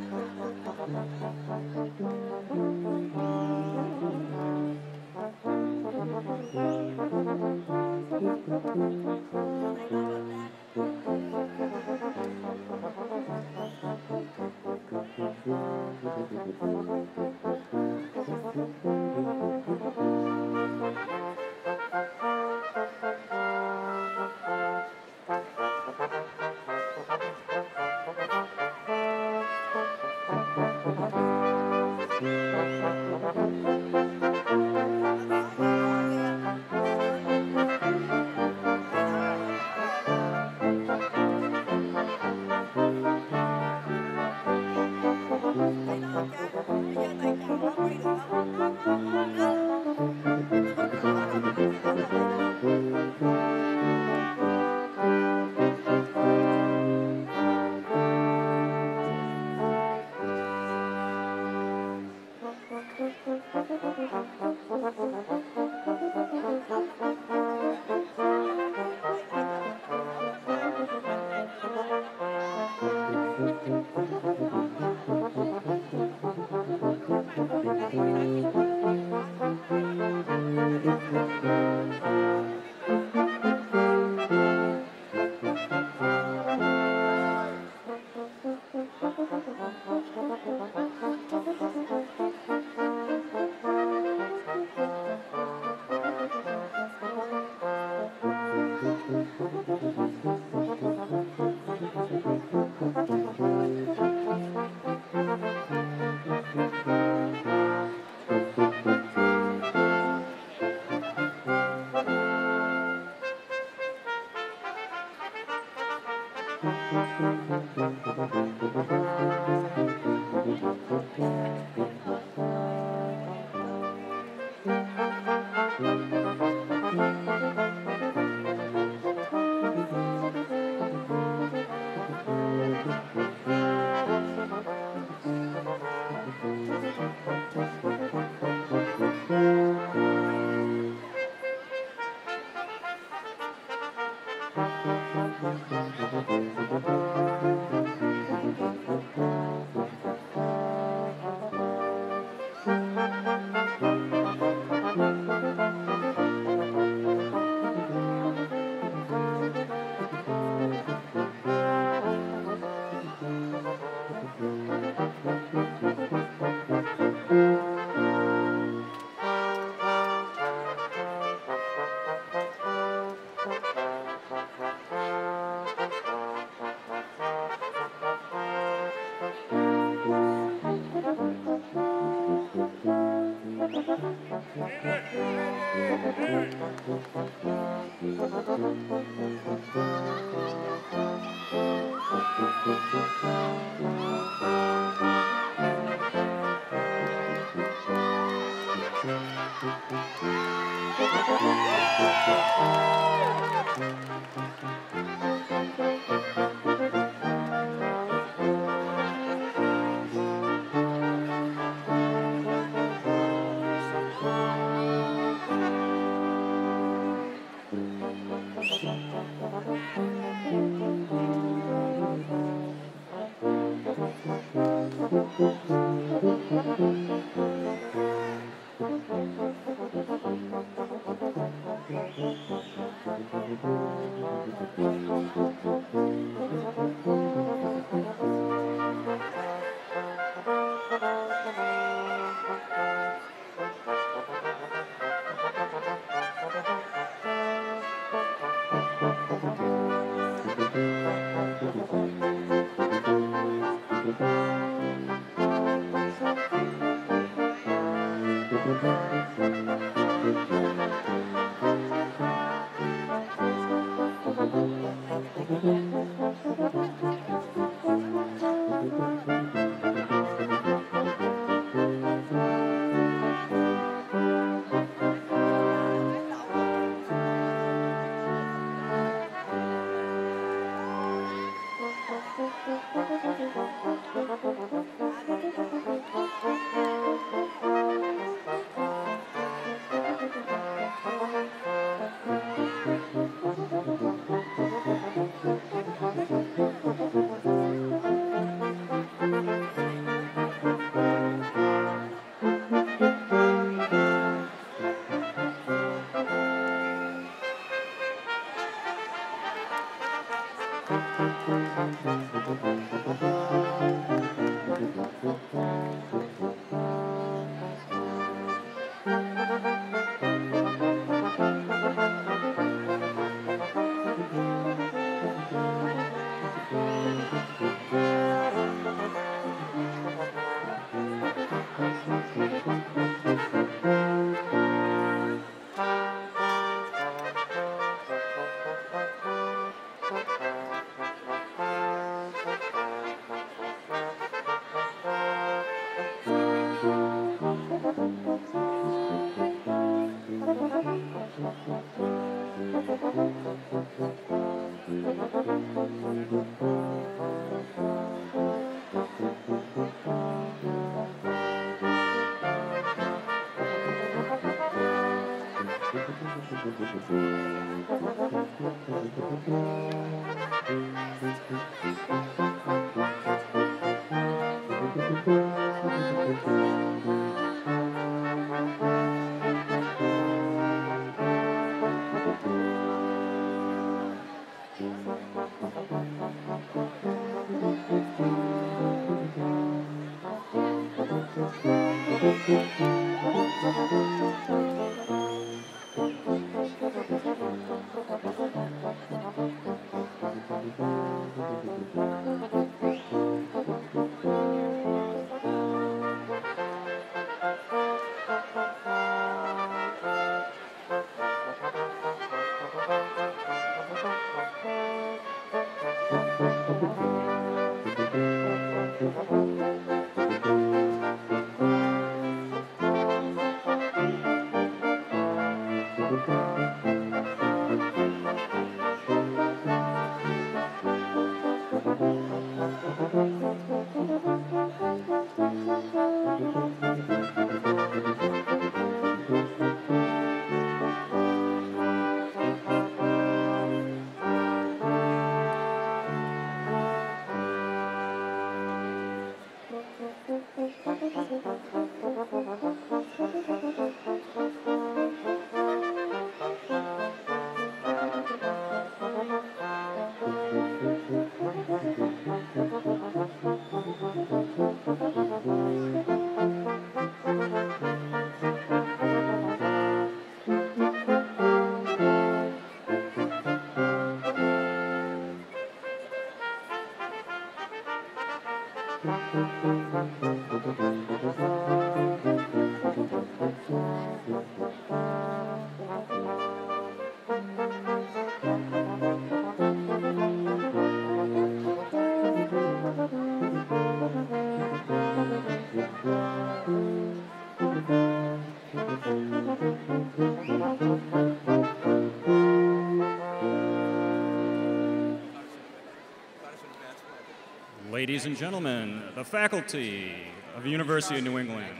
Ladies and gentlemen, the faculty of the University of New England.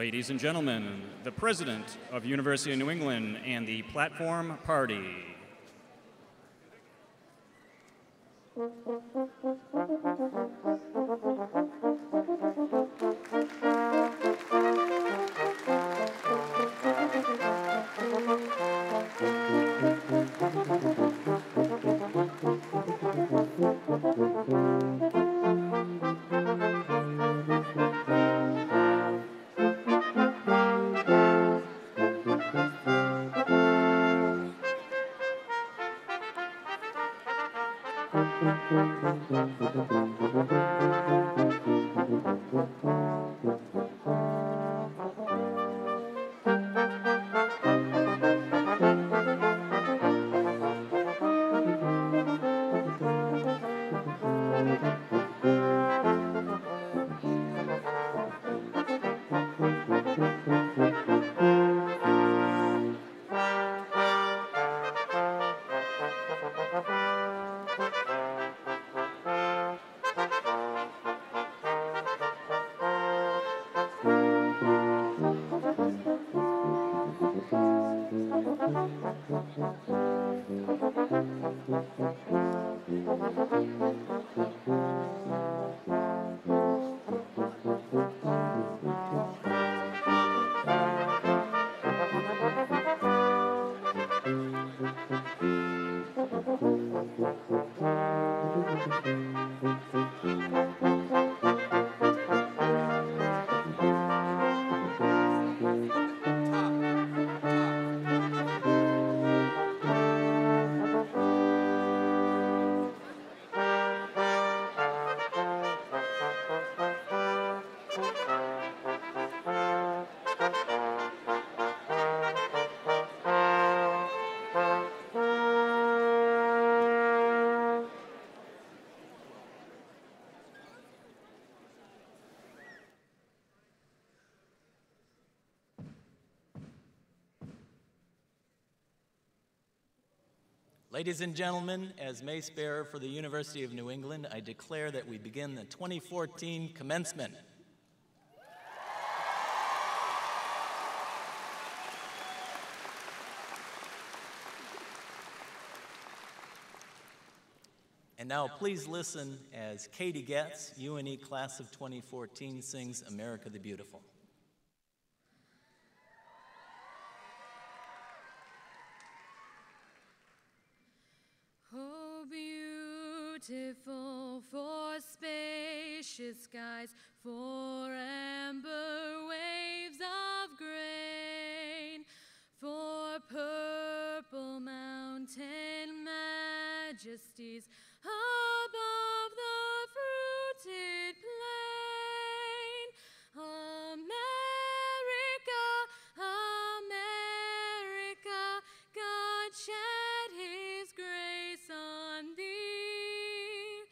Ladies and gentlemen, the President of University of New England and the Platform Party. Ladies and gentlemen, as Mace Bearer for the University of New England, I declare that we begin the 2014 Commencement. And now please listen as Katie Getz, UNE Class of 2014, sings America the Beautiful. Oh, beautiful for spacious skies, for amber waves of grain, for purple mountain majesties above the fruited plain. America, America, God shed his grace on thee,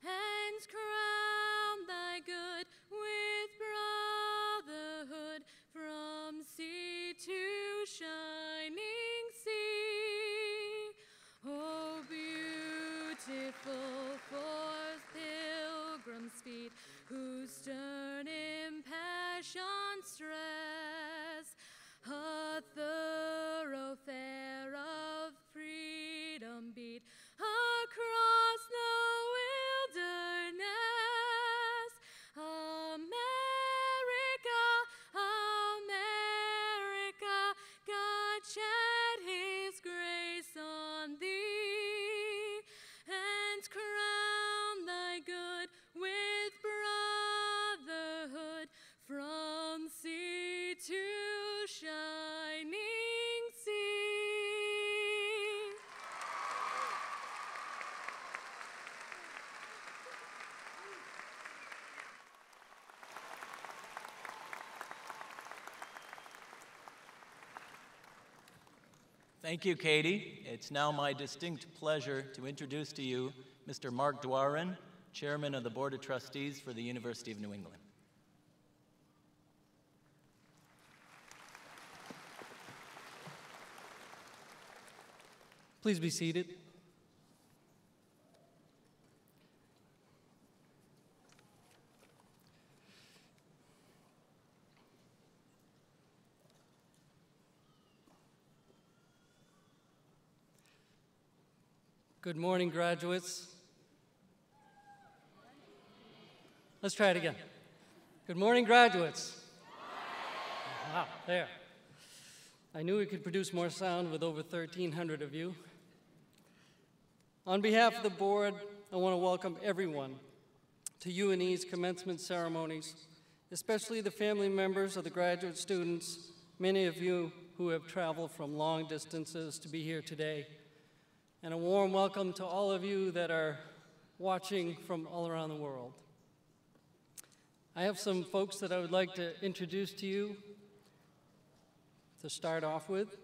and crown thy good with brotherhood from sea to shining sea. Oh, beautiful for pilgrim's feet, whose stern impassioned stress a thoroughfare of freedom beat across the wilderness. America, America, God shed his grace on thee, and crown thy good with brotherhood from sea to shining sea. Thank you, Katie. It's now my distinct pleasure to introduce to you Mr. Mark Dwarin, Chairman of the Board of Trustees for the University of New England. Please be seated. Good morning, graduates. Let's try it again. Good morning, graduates. Wow, there. I knew we could produce more sound with over 1,300 of you. On behalf of the board, I want to welcome everyone to UNE's commencement ceremonies, especially the family members of the graduate students, many of you who have traveled from long distances to be here today. And a warm welcome to all of you that are watching from all around the world. I have some folks that I would like to introduce to you to start off with.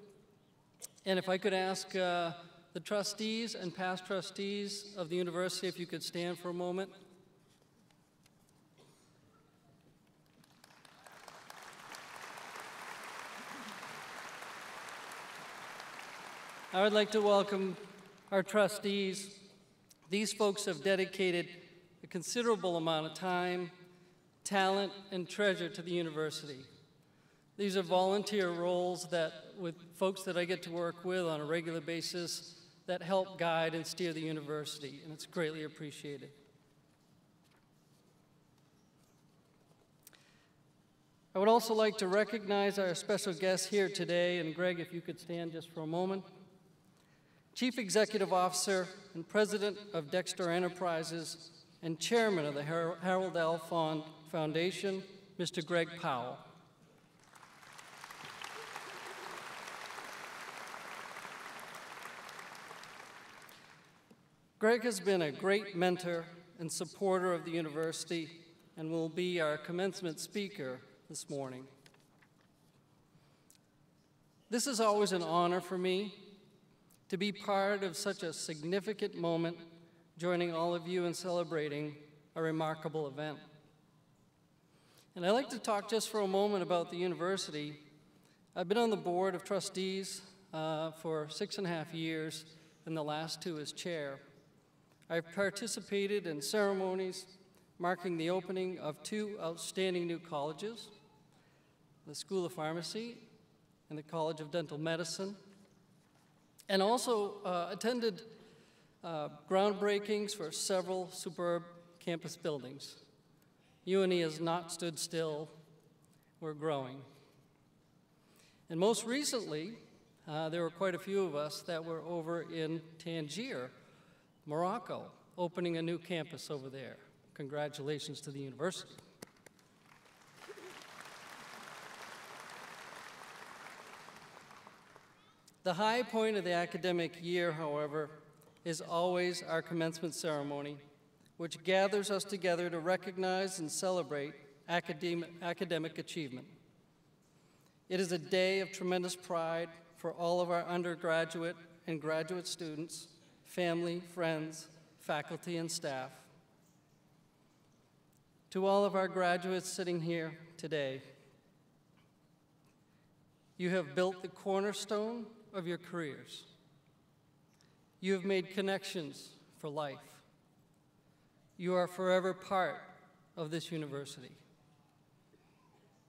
And if I could ask the trustees and past trustees of the university if you could stand for a moment. I would like to welcome our trustees. These folks have dedicated a considerable amount of time, talent, and treasure to the university. These are volunteer roles that, with folks that I get to work with on a regular basis, that help guide and steer the university, and it's greatly appreciated. I would also like to recognize our special guest here today, and Greg, if you could stand just for a moment. Chief Executive Officer and President of Dexter Enterprises and Chairman of the Harold L. Foundation, Mr. Greg Powell. Greg has been a great mentor and supporter of the university and will be our commencement speaker this morning. This is always an honor for me to be part of such a significant moment, joining all of you in celebrating a remarkable event. And I'd like to talk just for a moment about the university. I've been on the board of trustees for 6.5 years, and the last two as chair, I've participated in ceremonies marking the opening of two outstanding new colleges, the School of Pharmacy and the College of Dental Medicine, and also attended groundbreakings for several superb campus buildings. UNE has not stood still. We're growing. And most recently, there were quite a few of us that were over in Tangier, Morocco, opening a new campus over there. Congratulations to the university. The high point of the academic year, however, is always our commencement ceremony, which gathers us together to recognize and celebrate academic achievement. It is a day of tremendous pride for all of our undergraduate and graduate students, family, friends, faculty, and staff. To all of our graduates sitting here today, you have built the cornerstone of your careers. You have made connections for life. You are forever part of this university,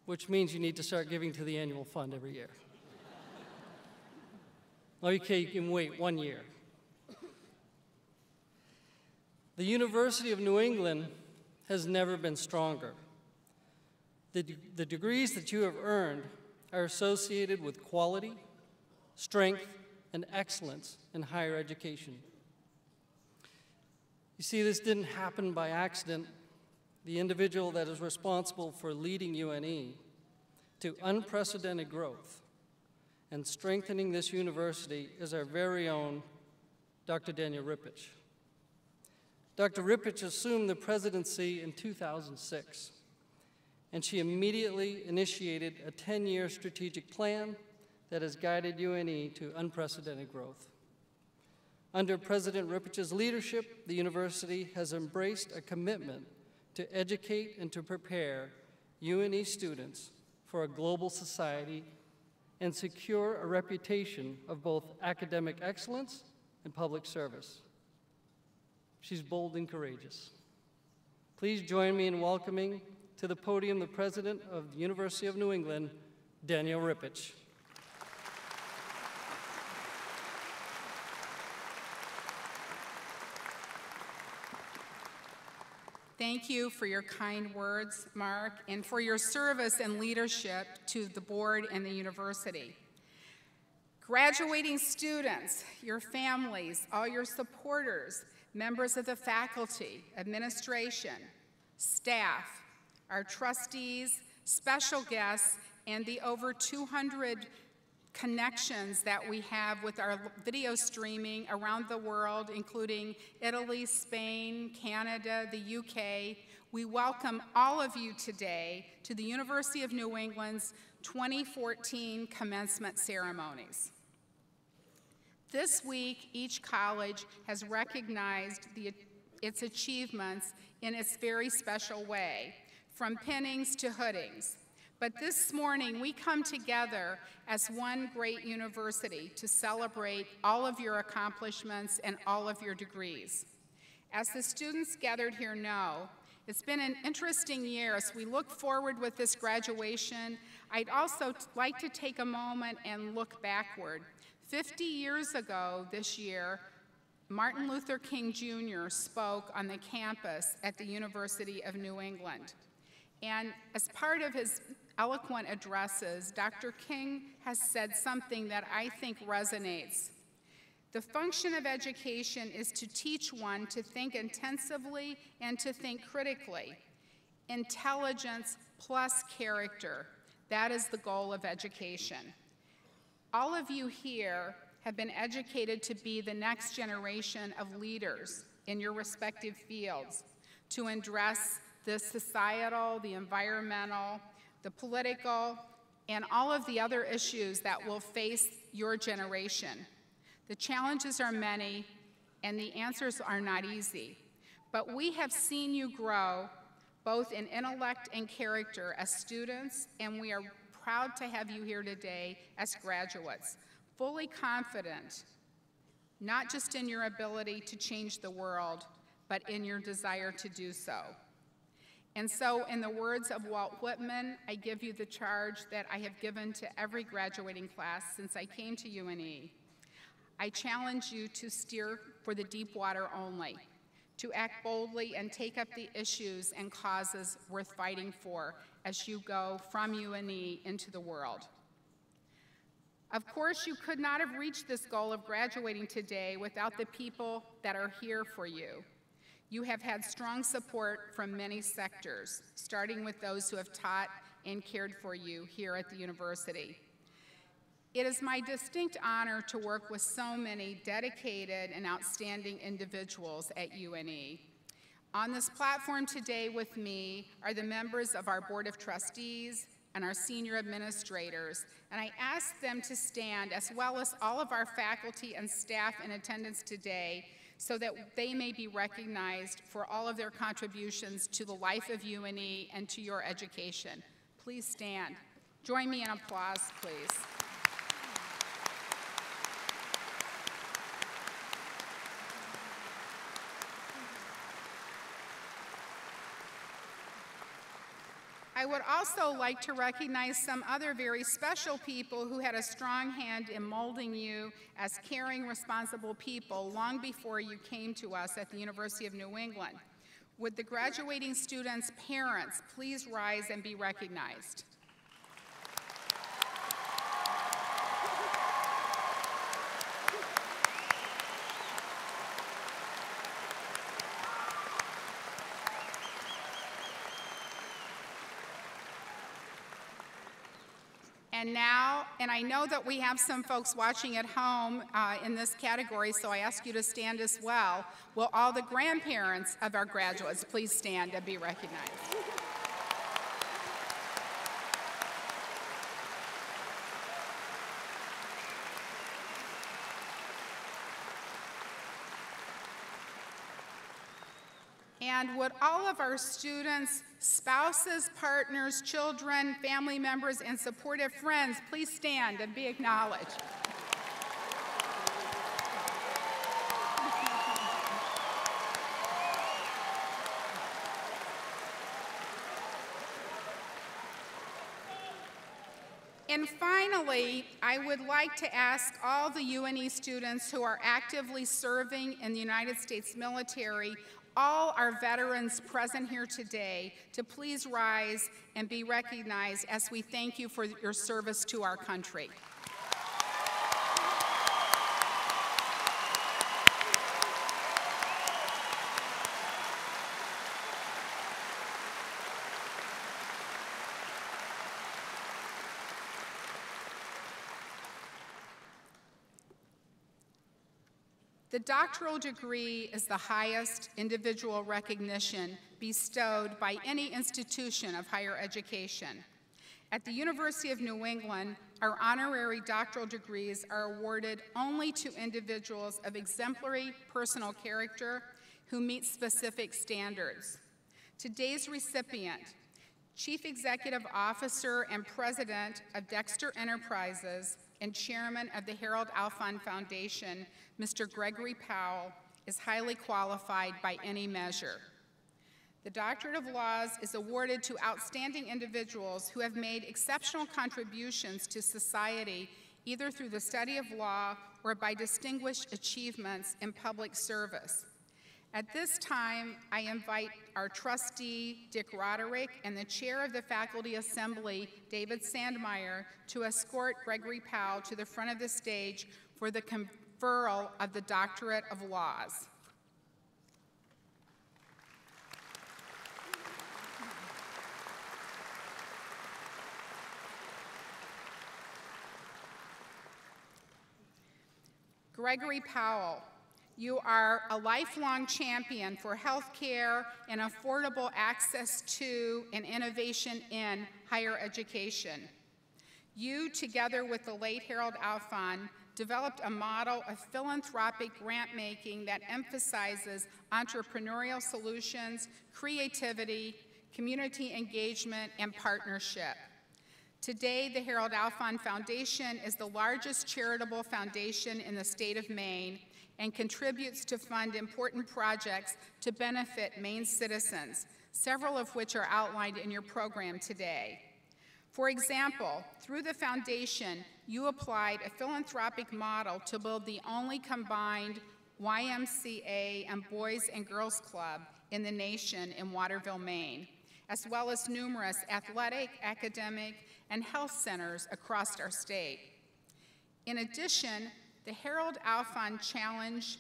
which means you need to start giving to the annual fund every year. Okay, you can wait 1 year. The University of New England has never been stronger. The degrees that you have earned are associated with quality, strength, and excellence in higher education. You see, this didn't happen by accident. The individual that is responsible for leading UNE to unprecedented growth and strengthening this university is our very own Dr. Daniel Rippich. Dr. Rippich assumed the presidency in 2006, and she immediately initiated a 10-year strategic plan that has guided UNE to unprecedented growth. Under President Rippich's leadership, the university has embraced a commitment to educate and to prepare UNE students for a global society and secure a reputation of both academic excellence and public service. She's bold and courageous. Please join me in welcoming to the podium the president of the University of New England, Daniel Rippich. Thank you for your kind words, Mark, and for your service and leadership to the board and the university. Graduating students, your families, all your supporters, members of the faculty, administration, staff, our trustees, special guests, and the over 200 connections that we have with our video streaming around the world, including Italy, Spain, Canada, the UK. We welcome all of you today to the University of New England's 2014 commencement ceremonies. This week, each college has recognized its achievements in its very special way, from pinnings to hoodings. But this morning, we come together as one great university to celebrate all of your accomplishments and all of your degrees. As the students gathered here know, it's been an interesting year. As we look forward with this graduation, I'd also like to take a moment and look backward. 50 years ago this year, Martin Luther King Jr. spoke on the campus at the University of New England. And as part of his eloquent addresses, Dr. King has said something that I think resonates. The function of education is to teach one to think intensively and to think critically. Intelligence plus character, that is the goal of education. All of you here have been educated to be the next generation of leaders in your respective fields, to address the societal, the environmental, the political, and all of the other issues that will face your generation. The challenges are many, and the answers are not easy. But we have seen you grow, both in intellect and character as students, and we are proud to have you here today as graduates, fully confident not just in your ability to change the world, but in your desire to do so. And so, in the words of Walt Whitman, I give you the charge that I have given to every graduating class since I came to UNE. I challenge you to steer for the deep water only, to act boldly and take up the issues and causes worth fighting for as you go from UNE into the world. Of course, you could not have reached this goal of graduating today without the people that are here for you. You have had strong support from many sectors, starting with those who have taught and cared for you here at the university. It is my distinct honor to work with so many dedicated and outstanding individuals at UNE. On this platform today with me are the members of our Board of Trustees and our senior administrators, and I ask them to stand, as well as all of our faculty and staff in attendance today, so that they may be recognized for all of their contributions to the life of UNE and to your education. Please stand. Join me in applause, please. I would also like to recognize some other very special people who had a strong hand in molding you as caring, responsible people long before you came to us at the University of New England. Would the graduating students' parents please rise and be recognized? And now, and I know that we have some folks watching at home in this category, so I ask you to stand as well. Will all the grandparents of our graduates please stand and be recognized? And would all of our students, spouses, partners, children, family members, and supportive friends please stand and be acknowledged? And finally, I would like to ask all the UNE students who are actively serving in the United States military, all our veterans present here today, to please rise and be recognized as we thank you for your service to our country. The doctoral degree is the highest individual recognition bestowed by any institution of higher education. At the University of New England, our honorary doctoral degrees are awarded only to individuals of exemplary personal character who meet specific standards. Today's recipient, Chief Executive Officer and President of Dexter Enterprises and Chairman of the Harold Alfond Foundation, Mr. Gregory Powell, is highly qualified by any measure. The Doctorate of Laws is awarded to outstanding individuals who have made exceptional contributions to society, either through the study of law or by distinguished achievements in public service. At this time, I invite our trustee, Dick Roderick, and the chair of the Faculty Assembly, David Sandmeyer, to escort Gregory Powell to the front of the stage for the conferral of the Doctorate of Laws. Gregory Powell, you are a lifelong champion for health care and affordable access to and innovation in higher education. You, together with the late Harold Alfond, developed a model of philanthropic grant-making that emphasizes entrepreneurial solutions, creativity, community engagement, and partnership. Today, the Harold Alfond Foundation is the largest charitable foundation in the state of Maine and contributes to fund important projects to benefit Maine citizens, several of which are outlined in your program today. For example, through the foundation, you applied a philanthropic model to build the only combined YMCA and Boys and Girls Club in the nation in Waterville, Maine, as well as numerous athletic, academic, and health centers across our state. In addition, the Harold Alfond Challenge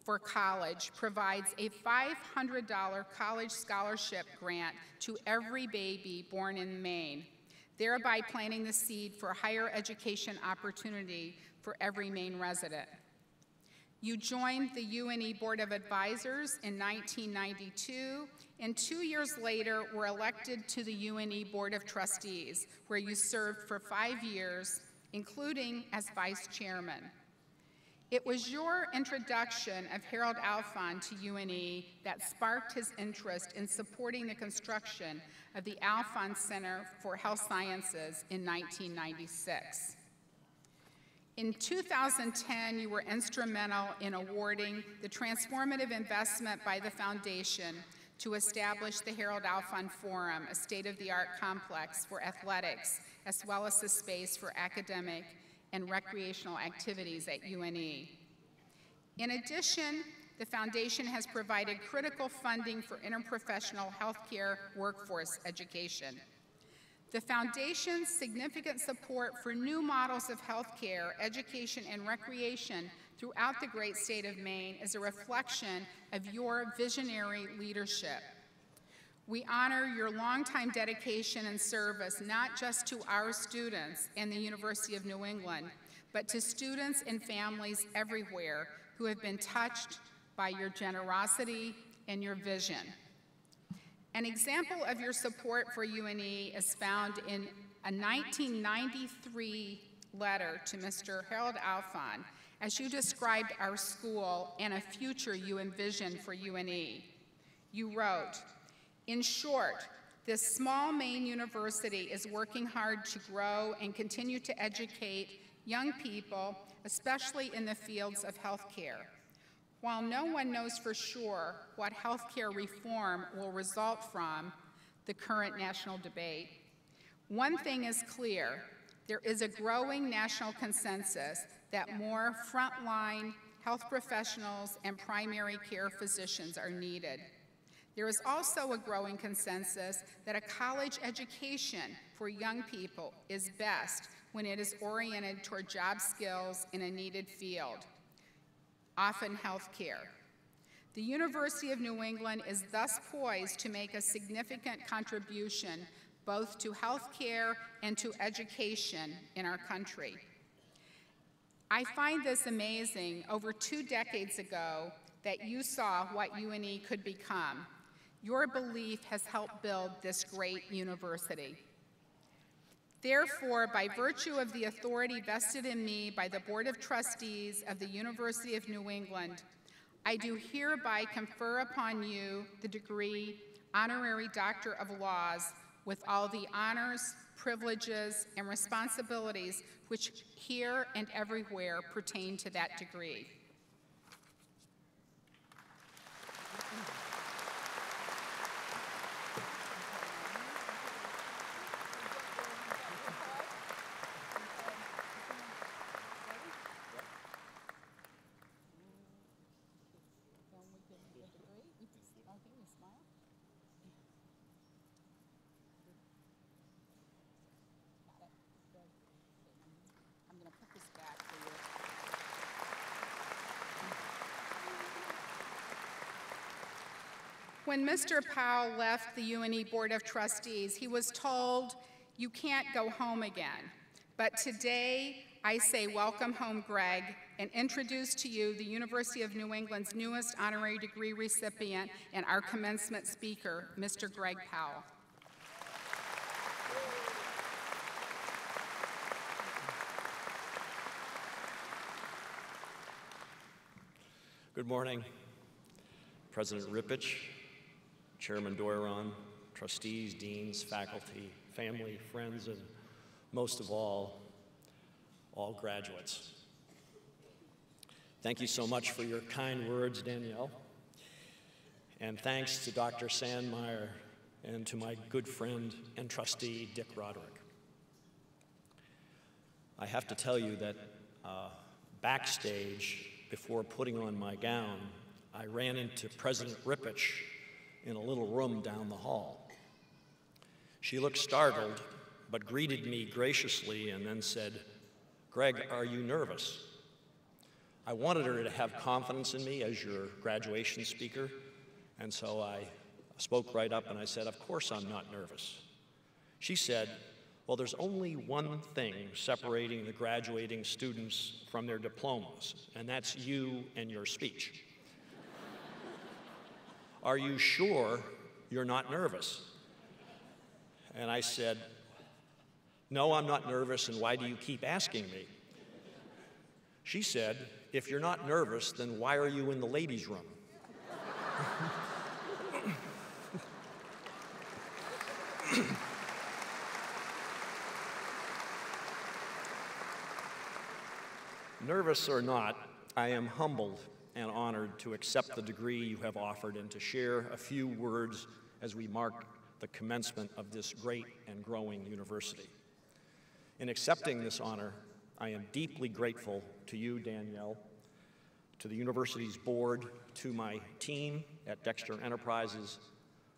for College provides a $500 college scholarship grant to every baby born in Maine, thereby planting the seed for higher education opportunity for every Maine resident. You joined the UNE Board of Advisors in 1992, and 2 years later were elected to the UNE Board of Trustees, where you served for 5 years, including as vice chairman. It was your introduction of Harold Alfond to UNE that sparked his interest in supporting the construction of the Alfond Center for Health Sciences in 1996. In 2010, you were instrumental in awarding the transformative investment by the foundation to establish the Harold Alfond Forum, a state-of-the-art complex for athletics, as well as a space for academic and recreational activities at UNE. In addition, the foundation has provided critical funding for interprofessional healthcare workforce education. The foundation's significant support for new models of healthcare, education, and recreation throughout the great state of Maine is a reflection of your visionary leadership. We honor your longtime dedication and service, not just to our students and the University of New England, but to students and families everywhere who have been touched by your generosity and your vision. An example of your support for UNE is found in a 1993 letter to Mr. Harold Alfond, as you described our school and a future you envisioned for UNE. You wrote, "In short, this small Maine university is working hard to grow and continue to educate young people, especially in the fields of healthcare. While no one knows for sure what healthcare reform will result from the current national debate, one thing is clear: there is a growing national consensus that more frontline health professionals and primary care physicians are needed. There is also a growing consensus that a college education for young people is best when it is oriented toward job skills in a needed field, often healthcare. The University of New England is thus poised to make a significant contribution both to healthcare and to education in our country. I find this amazing. Over 2 decades ago, that you saw what UNE could become. Your belief has helped build this great university. Therefore, by virtue of the authority vested in me by the Board of Trustees of the University of New England, I do hereby confer upon you the degree Honorary Doctor of Laws with all the honors, privileges, and responsibilities which here and everywhere pertain to that degree. When Mr. Powell left the UNE Board of Trustees, he was told, "You can't go home again." But today, I say welcome home, Greg, and introduce to you the University of New England's newest honorary degree recipient and our commencement speaker, Mr. Greg Powell. Good morning, President Rippich, Chairman Doiron, trustees, deans, faculty, family, friends, and most of all graduates. Thank you so much for your kind words, Danielle. And thanks to Dr. Sandmeyer and to my good friend and trustee, Dick Roderick. I have to tell you that backstage, before putting on my gown, I ran into President Rippich in a little room down the hall. She looked startled, but greeted me graciously and then said, "Greg, are you nervous?" I wanted her to have confidence in me as your graduation speaker, and so I spoke right up and I said, "Of course I'm not nervous." She said, "Well, there's only one thing separating the graduating students from their diplomas, and that's you and your speech. Are you sure you're not nervous?" And I said, "No, I'm not nervous, and why do you keep asking me?" She said, "If you're not nervous, then why are you in the ladies' room?" Nervous or not, I am humbled and honored to accept the degree you have offered and to share a few words as we mark the commencement of this great and growing university. In accepting this honor, I am deeply grateful to you, Danielle, to the university's board, to my team at Dexter Enterprises,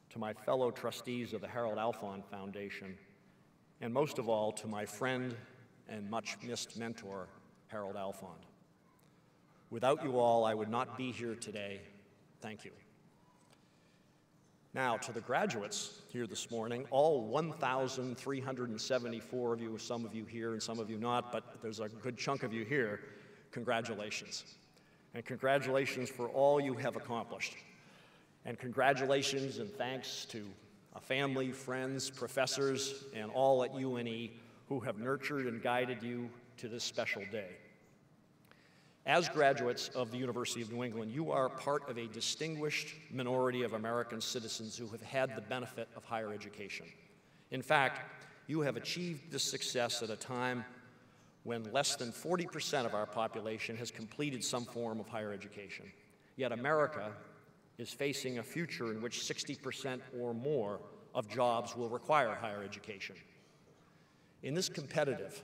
to my fellow trustees of the Harold Alfond Foundation, and most of all, to my friend and much-missed mentor, Harold Alfond. Without you all, I would not be here today. Thank you. Now, to the graduates here this morning, all 1,374 of you, some of you here and some of you not, but there's a good chunk of you here, congratulations. And congratulations for all you have accomplished. And congratulations and thanks to family, friends, professors, and all at UNE who have nurtured and guided you to this special day. As graduates of the University of New England, you are part of a distinguished minority of American citizens who have had the benefit of higher education. In fact, you have achieved this success at a time when less than 40% of our population has completed some form of higher education. Yet America is facing a future in which 60% or more of jobs will require higher education. In this competitive,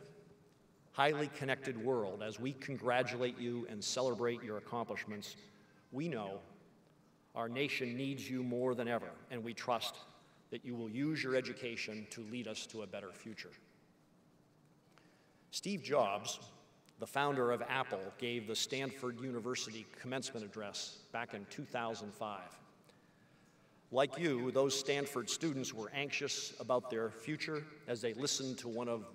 highly connected world, as we congratulate you and celebrate your accomplishments, we know our nation needs you more than ever, and we trust that you will use your education to lead us to a better future. Steve Jobs, the founder of Apple, gave the Stanford University commencement address back in 2005. Like you, those Stanford students were anxious about their future as they listened to one of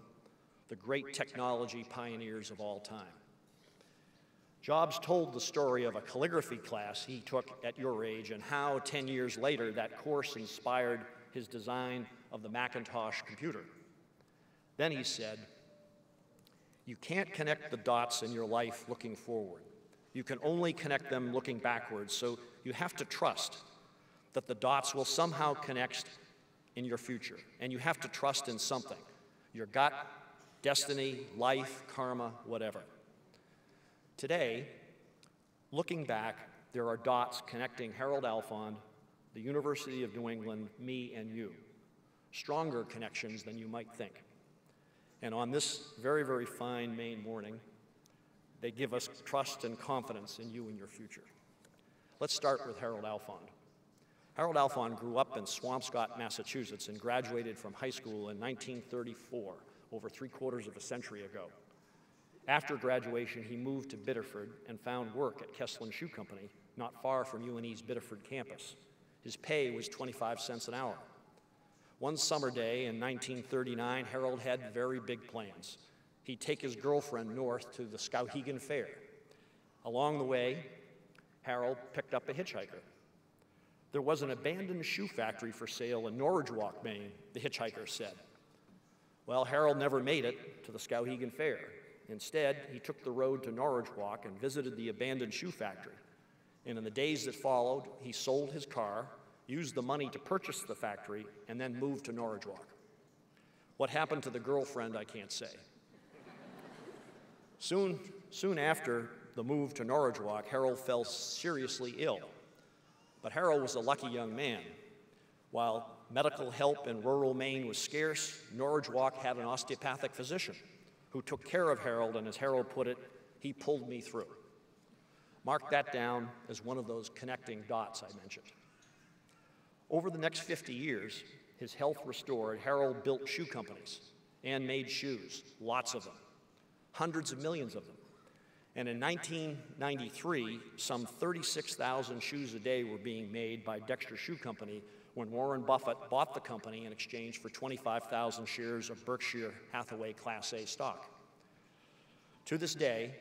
the great technology pioneers of all time. Jobs told the story of a calligraphy class he took at your age and how 10 years later that course inspired his design of the Macintosh computer. Then he said, "You can't connect the dots in your life looking forward. You can only connect them looking backwards, so you have to trust that the dots will somehow connect in your future, and you have to trust in something, your gut, destiny, life, karma, whatever." Today, looking back, there are dots connecting Harold Alfond, the University of New England, me, and you. Stronger connections than you might think. And on this very, very fine May morning, they give us trust and confidence in you and your future. Let's start with Harold Alfond. Harold Alfond grew up in Swampscott, Massachusetts, and graduated from high school in 1934. Over 3/4 of a century ago. After graduation, he moved to Biddeford and found work at Kesslin Shoe Company, not far from UNE's Biddeford campus. His pay was 25 cents an hour. One summer day in 1939, Harold had very big plans. He'd take his girlfriend north to the Skowhegan Fair. Along the way, Harold picked up a hitchhiker. There was an abandoned shoe factory for sale in Norridgewock, Maine, the hitchhiker said. Well, Harold never made it to the Skowhegan Fair. Instead, he took the road to Norridgewock and visited the abandoned shoe factory. And in the days that followed, he sold his car, used the money to purchase the factory, and then moved to Norridgewock. What happened to the girlfriend, I can't say. Soon after, the move to Norridgewock, Harold fell seriously ill. But Harold was a lucky young man. While medical help in rural Maine was scarce, Norridgewock had an osteopathic physician who took care of Harold, and as Harold put it, he pulled me through. Mark that down as one of those connecting dots I mentioned. Over the next 50 years, his health restored, Harold built shoe companies and made shoes, lots of them, hundreds of millions of them. And in 1993, some 36,000 shoes a day were being made by Dexter Shoe Company when Warren Buffett bought the company in exchange for 25,000 shares of Berkshire Hathaway Class A stock. To this day,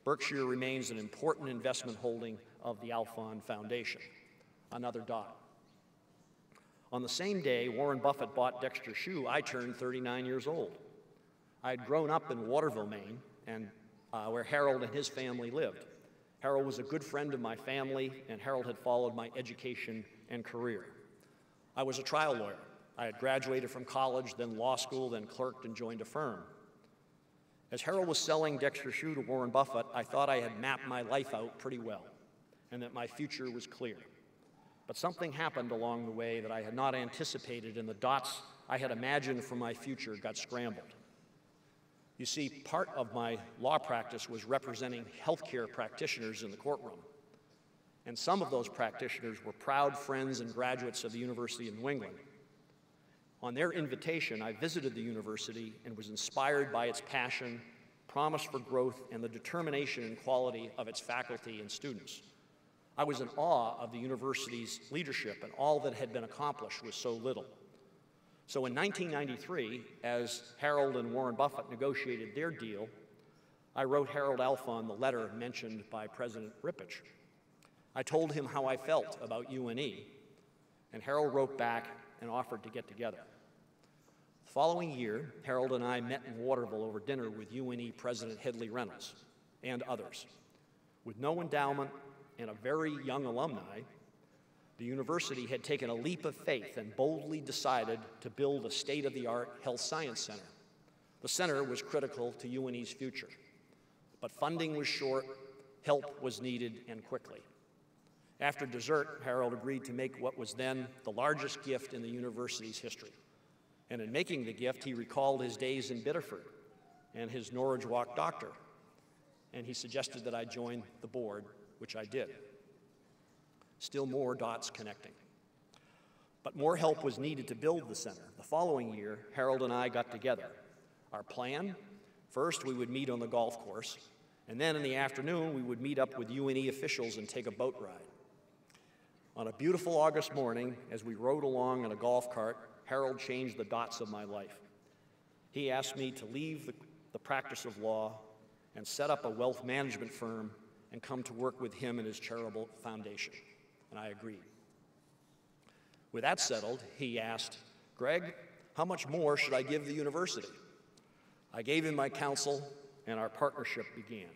Berkshire remains an important investment holding of the Alfond Foundation. Another dot. On the same day Warren Buffett bought Dexter Shoe, I turned 39 years old. I had grown up in Waterville, Maine, and where Harold and his family lived. Harold was a good friend of my family, and Harold had followed my education and career. I was a trial lawyer. I had graduated from college, then law school, then clerked and joined a firm. As Harold was selling Dexter Shoe to Warren Buffett, I thought I had mapped my life out pretty well and that my future was clear. But something happened along the way that I had not anticipated, and the dots I had imagined for my future got scrambled. You see, part of my law practice was representing healthcare practitioners in the courtroom. And some of those practitioners were proud friends and graduates of the University of New England. On their invitation, I visited the university and was inspired by its passion, promise for growth, and the determination and quality of its faculty and students. I was in awe of the university's leadership, and all that had been accomplished was so little. So in 1993, as Harold and Warren Buffett negotiated their deal, I wrote Harold Alfond the letter mentioned by President Rippich. I told him how I felt about UNE, and Harold wrote back and offered to get together. The following year, Harold and I met in Waterville over dinner with UNE President Hedley Reynolds and others. With no endowment and a very young alumni, the university had taken a leap of faith and boldly decided to build a state-of-the-art health science center. The center was critical to UNE's future, but funding was short, help was needed, and quickly. After dessert, Harold agreed to make what was then the largest gift in the university's history. And in making the gift, he recalled his days in Biddeford and his Norridgewock doctor, and he suggested that I join the board, which I did. Still more dots connecting. But more help was needed to build the center. The following year, Harold and I got together. Our plan? First, we would meet on the golf course, and then in the afternoon, we would meet up with UNE officials and take a boat ride. On a beautiful August morning, as we rode along in a golf cart, Harold changed the dots of my life. He asked me to leave the practice of law and set up a wealth management firm and come to work with him and his charitable foundation. And I agreed. With that settled, he asked, "Greg, how much more should I give the university?" I gave him my counsel, and our partnership began.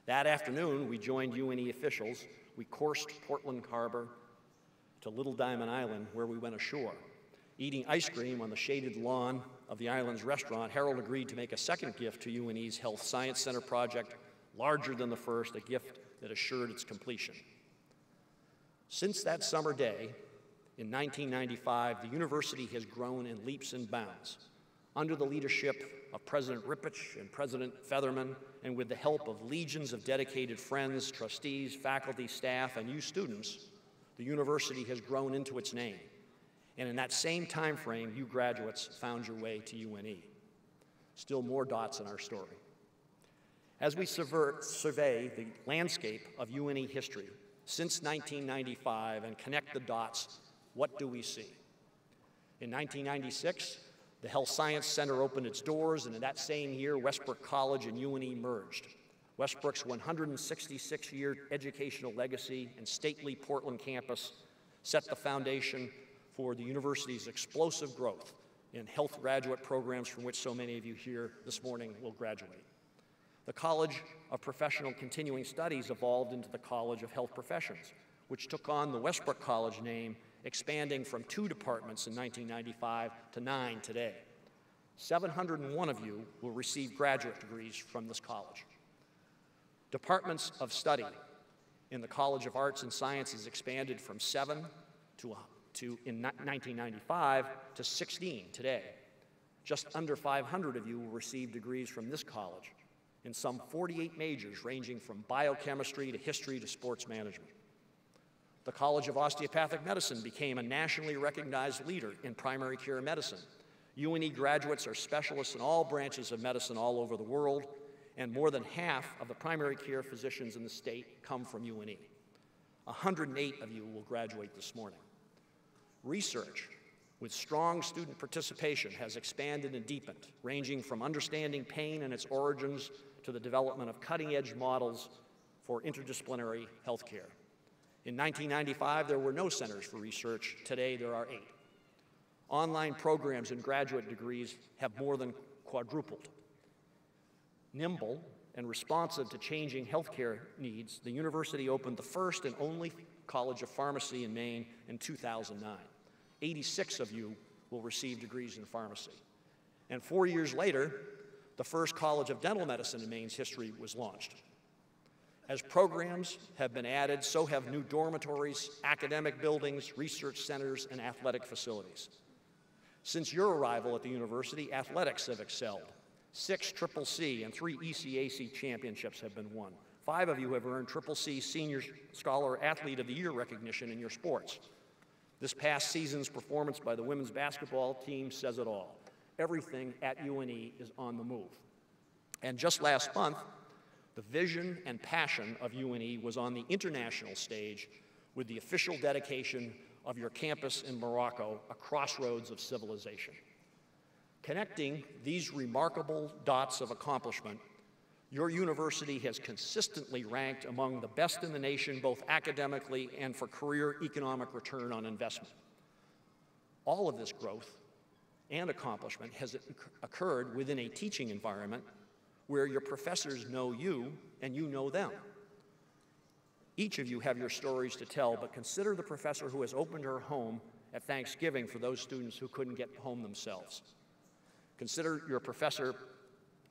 That afternoon, we joined UNE officials. We coursed Portland Harbor to Little Diamond Island, where we went ashore. Eating ice cream on the shaded lawn of the island's restaurant, Harold agreed to make a second gift to UNE's Health Science Center project, larger than the first, a gift that assured its completion. Since that summer day, in 1995, the university has grown in leaps and bounds. Under the leadership of President Rippich and President Featherman, and with the help of legions of dedicated friends, trustees, faculty, staff, and you students, the university has grown into its name. And in that same time frame, you graduates found your way to UNE. Still more dots in our story. As we survey the landscape of UNE history since 1995 and connect the dots, what do we see? In 1996, the Health Science Center opened its doors, and in that same year, Westbrook College and UNE merged. Westbrook's 166-year educational legacy and stately Portland campus set the foundation for the university's explosive growth in health graduate programs from which so many of you here this morning will graduate. The College of Professional Continuing Studies evolved into the College of Health Professions, which took on the Westbrook College name, expanding from 2 departments in 1995 to 9 today. 701 of you will receive graduate degrees from this college. Departments of study in the College of Arts and Sciences expanded from 7 in 1995 to 16 today. Just under 500 of you will receive degrees from this college in some 48 majors ranging from biochemistry to history to sports management. The College of Osteopathic Medicine became a nationally recognized leader in primary care medicine. UNE graduates are specialists in all branches of medicine all over the world, and more than half of the primary care physicians in the state come from UNE. 108 of you will graduate this morning. Research with strong student participation has expanded and deepened, ranging from understanding pain and its origins to the development of cutting-edge models for interdisciplinary healthcare. In 1995, there were no centers for research. Today, there are 8. Online programs and graduate degrees have more than quadrupled. Nimble and responsive to changing healthcare needs, the university opened the first and only College of Pharmacy in Maine in 2009. 86 of you will receive degrees in pharmacy. And 4 years later, the first College of Dental Medicine in Maine's history was launched. As programs have been added, so have new dormitories, academic buildings, research centers, and athletic facilities. Since your arrival at the university, athletics have excelled. 6 CCC and 3 ECAC championships have been won. 5 of you have earned CCC Senior Scholar Athlete of the Year recognition in your sports. This past season's performance by the women's basketball team says it all. Everything at UNE is on the move. And just last month, the vision and passion of UNE was on the international stage with the official dedication of your campus in Morocco, a crossroads of civilization. Connecting these remarkable dots of accomplishment, your university has consistently ranked among the best in the nation, both academically and for career economic return on investment. All of this growth and accomplishment has occurred within a teaching environment where your professors know you and you know them. Each of you have your stories to tell, but consider the professor who has opened her home at Thanksgiving for those students who couldn't get home themselves. Consider your professor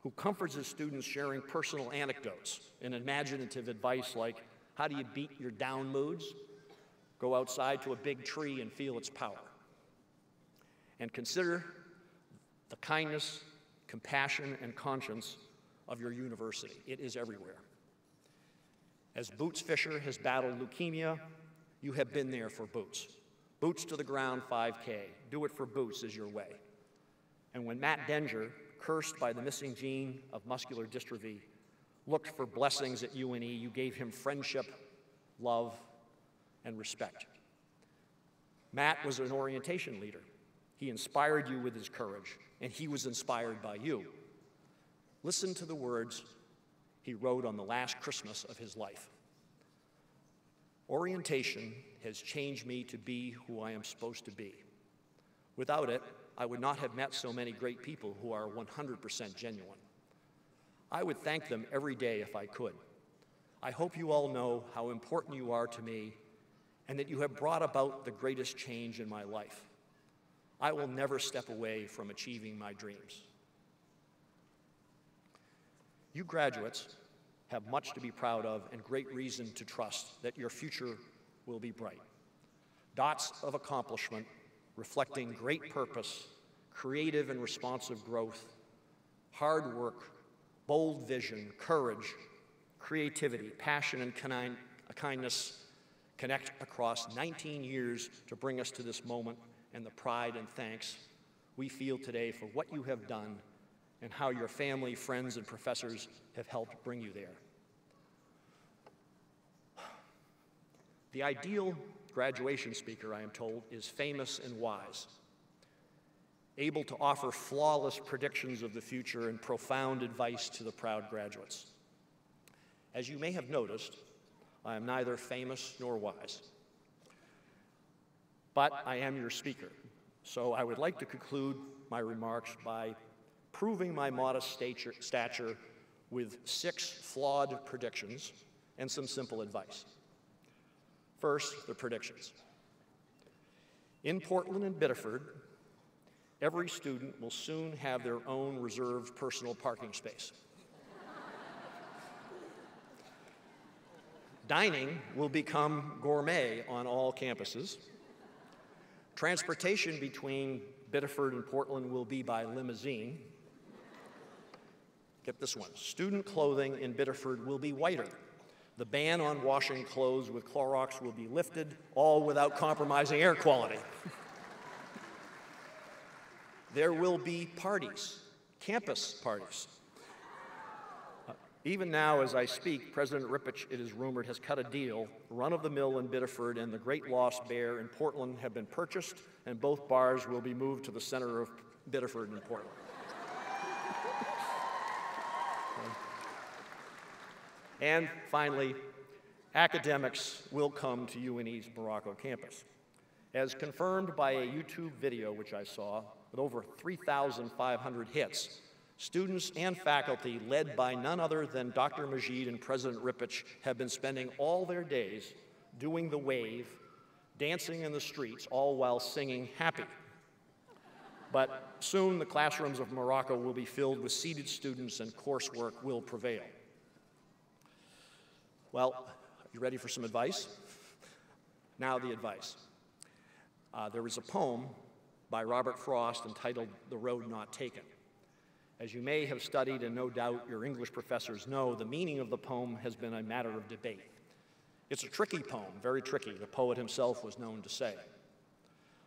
who comforts his students sharing personal anecdotes and imaginative advice like, how do you beat your down moods? Go outside to a big tree and feel its power. And consider the kindness, compassion, and conscience of your university. It is everywhere. As Boots Fisher has battled leukemia, you have been there for Boots. Boots to the ground 5K. Do it for Boots is your way. And when Matt Denger, cursed by the missing gene of muscular dystrophy, looked for blessings at UNE, you gave him friendship, love, and respect. Matt was an orientation leader. He inspired you with his courage, and he was inspired by you. Listen to the words he wrote on the last Christmas of his life. Orientation has changed me to be who I am supposed to be. Without it, I would not have met so many great people who are 100% genuine. I would thank them every day if I could. I hope you all know how important you are to me and that you have brought about the greatest change in my life. I will never step away from achieving my dreams. You graduates have much to be proud of and great reason to trust that your future will be bright. Dots of accomplishment reflecting great purpose, creative and responsive growth, hard work, bold vision, courage, creativity, passion, and kindness connect across 19 years to bring us to this moment and the pride and thanks we feel today for what you have done and how your family, friends, and professors have helped bring you there. The ideal graduation speaker, I am told, is famous and wise, able to offer flawless predictions of the future and profound advice to the proud graduates. As you may have noticed, I am neither famous nor wise, but I am your speaker. So I would like to conclude my remarks by proving my modest stature with 6 flawed predictions and some simple advice. First, the predictions. In Portland and Biddeford, every student will soon have their own reserved personal parking space. Dining will become gourmet on all campuses. Transportation between Biddeford and Portland will be by limousine. Get this one. Student clothing in Biddeford will be whiter. The ban on washing clothes with Clorox will be lifted, all without compromising air quality. There will be parties, campus parties. Even now, as I speak, President Rippich, it is rumored, has cut a deal. Run-of-the-mill in Biddeford and the Great Lost Bear in Portland have been purchased, and both bars will be moved to the center of Biddeford and Portland. And finally, academics will come to UNE's Morocco campus. As confirmed by a YouTube video which I saw, with over 3,500 hits, students and faculty, led by none other than Dr. Majid and President Rippich, have been spending all their days doing the wave, dancing in the streets, all while singing happy. But soon the classrooms of Morocco will be filled with seated students and coursework will prevail. Well, you ready for some advice? Now the advice. There was a poem by Robert Frost entitled "The Road Not Taken." As you may have studied, and no doubt your English professors know, the meaning of the poem has been a matter of debate. It's a tricky poem, very tricky, the poet himself was known to say.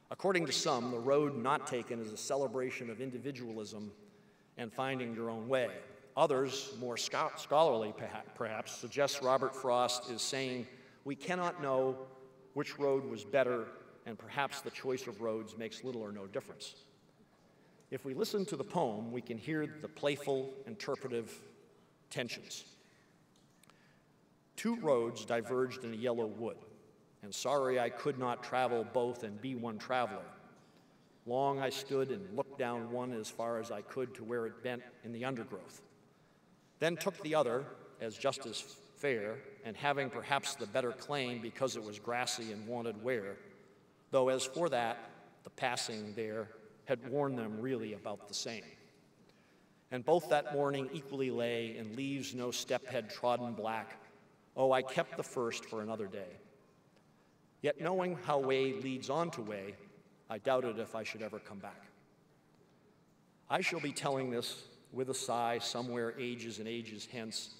According to some, the road not taken is a celebration of individualism and finding your own way. Others, more scholarly perhaps, suggest Robert Frost is saying we cannot know which road was better, and perhaps the choice of roads makes little or no difference. If we listen to the poem, we can hear the playful, interpretive tensions. Two roads diverged in a yellow wood, and sorry I could not travel both and be one traveler. Long I stood and looked down one as far as I could to where it bent in the undergrowth. Then took the other as just as fair, and having perhaps the better claim because it was grassy and wanted wear, though as for that, the passing there had warned them really about the same. And both that morning equally lay, in leaves no step had trodden black. Oh, I kept the first for another day. Yet knowing how way leads on to way, I doubted if I should ever come back. I shall be telling this with a sigh somewhere ages and ages hence.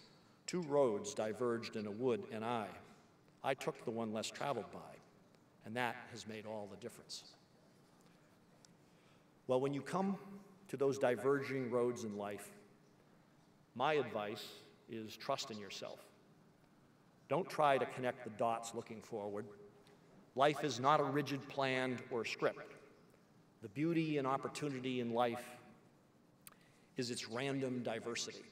Two roads diverged in a wood, and I took the one less traveled by, and that has made all the difference. Well, when you come to those diverging roads in life, my advice is trust in yourself. Don't try to connect the dots looking forward. Life is not a rigid plan or script. The beauty and opportunity in life is its random diversity.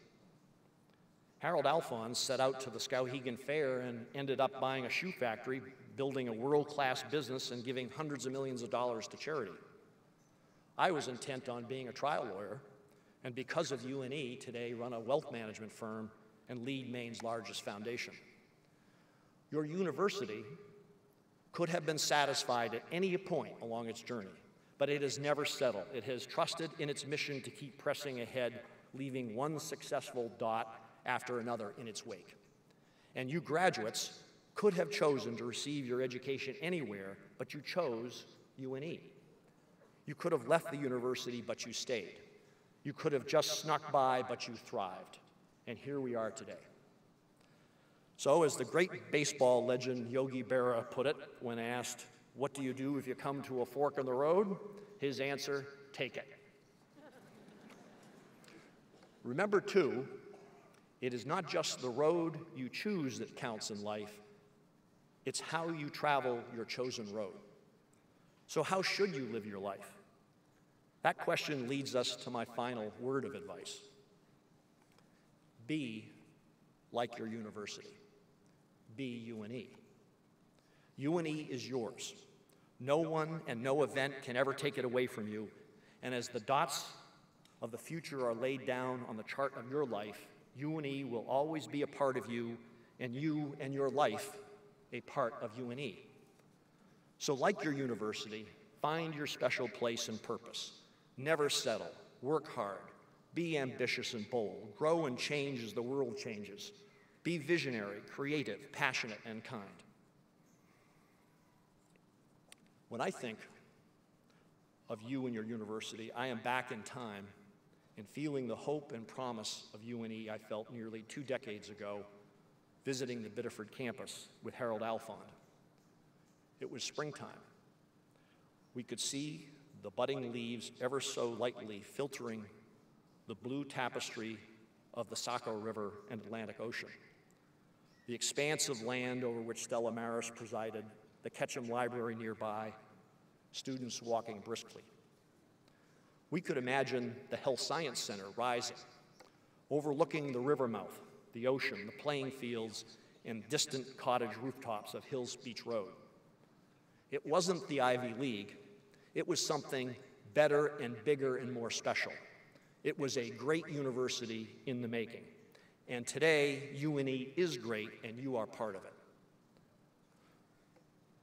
Harold Alphonse set out to the Skowhegan Fair and ended up buying a shoe factory, building a world-class business, and giving hundreds of millions of dollars to charity. I was intent on being a trial lawyer, and because of UNE, today run a wealth management firm and lead Maine's largest foundation. Your university could have been satisfied at any point along its journey, but it has never settled. It has trusted in its mission to keep pressing ahead, leaving one successful dot after another in its wake. And you graduates could have chosen to receive your education anywhere, but you chose UNE. You could have left the university, but you stayed. You could have just snuck by, but you thrived. And here we are today. So, as the great baseball legend Yogi Berra put it when asked, "What do you do if you come to a fork in the road?" his answer, "Take it." Remember, too, it is not just the road you choose that counts in life, it's how you travel your chosen road. So how should you live your life? That question leads us to my final word of advice. Be like your university. Be UNE. UNE is yours. No one and no event can ever take it away from you. And as the dots of the future are laid down on the chart of your life, UNE will always be a part of you, and you and your life a part of UNE. So like your university, find your special place and purpose. Never settle. Work hard. Be ambitious and bold. Grow and change as the world changes. Be visionary, creative, passionate, and kind. When I think of you and your university, I am back in time and feeling the hope and promise of UNE I felt nearly 2 decades ago visiting the Biddeford campus with Harold Alfond. It was springtime. We could see the budding leaves ever so lightly filtering the blue tapestry of the Saco River and Atlantic Ocean. The expanse of land over which Stella Maris presided, the Ketchum Library nearby, students walking briskly. We could imagine the Health Science Center rising, overlooking the river mouth, the ocean, the playing fields, and distant cottage rooftops of Hills Beach Road. It wasn't the Ivy League. It was something better and bigger and more special. It was a great university in the making. And today, UNE is great, and you are part of it.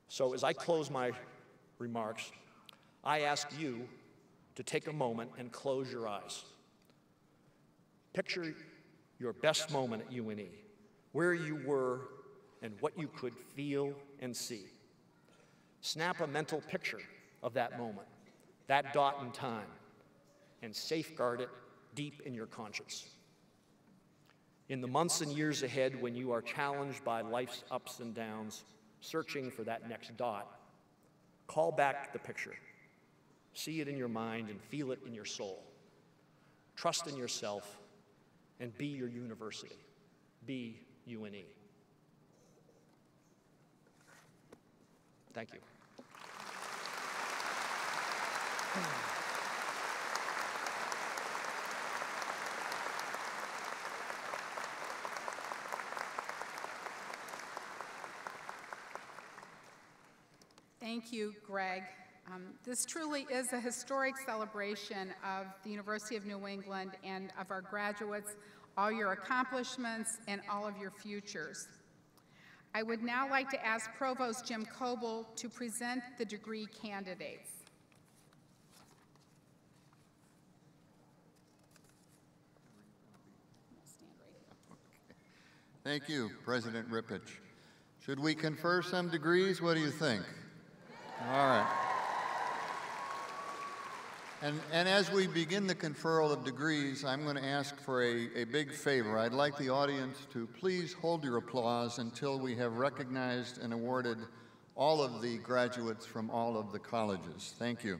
So as I close my remarks, I ask you to take a moment and close your eyes. Picture your best moment at UNE, where you were and what you could feel and see. Snap a mental picture of that moment, that dot in time, and safeguard it deep in your conscience. In the months and years ahead, when you are challenged by life's ups and downs, searching for that next dot, call back the picture. See it in your mind and feel it in your soul. Trust in yourself and be your university. Be UNE. Thank you. Thank you, Greg. This truly is a historic celebration of the University of New England and of our graduates, all your accomplishments, and all of your futures. I would now like to ask Provost Jim Coble to present the degree candidates. Thank you, President Rippich. Should we confer some degrees? What do you think? All right. And as we begin the conferral of degrees, I'm going to ask for a big favor. I'd like the audience to please hold your applause until we have recognized and awarded all of the graduates from all of the colleges. Thank you.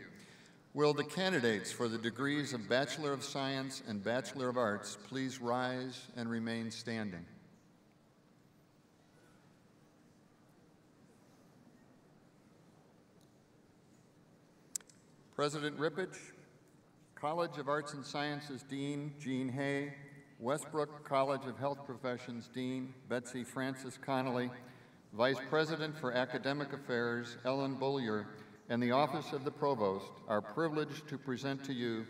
Will the candidates for the degrees of Bachelor of Science and Bachelor of Arts please rise and remain standing? President Rippich, College of Arts and Sciences Dean Jean Hay, Westbrook College of Health Professions Dean Betsy Francis Connolly, Vice President for Academic Affairs Ellen Bullier, and the Office of the Provost are privileged to present to you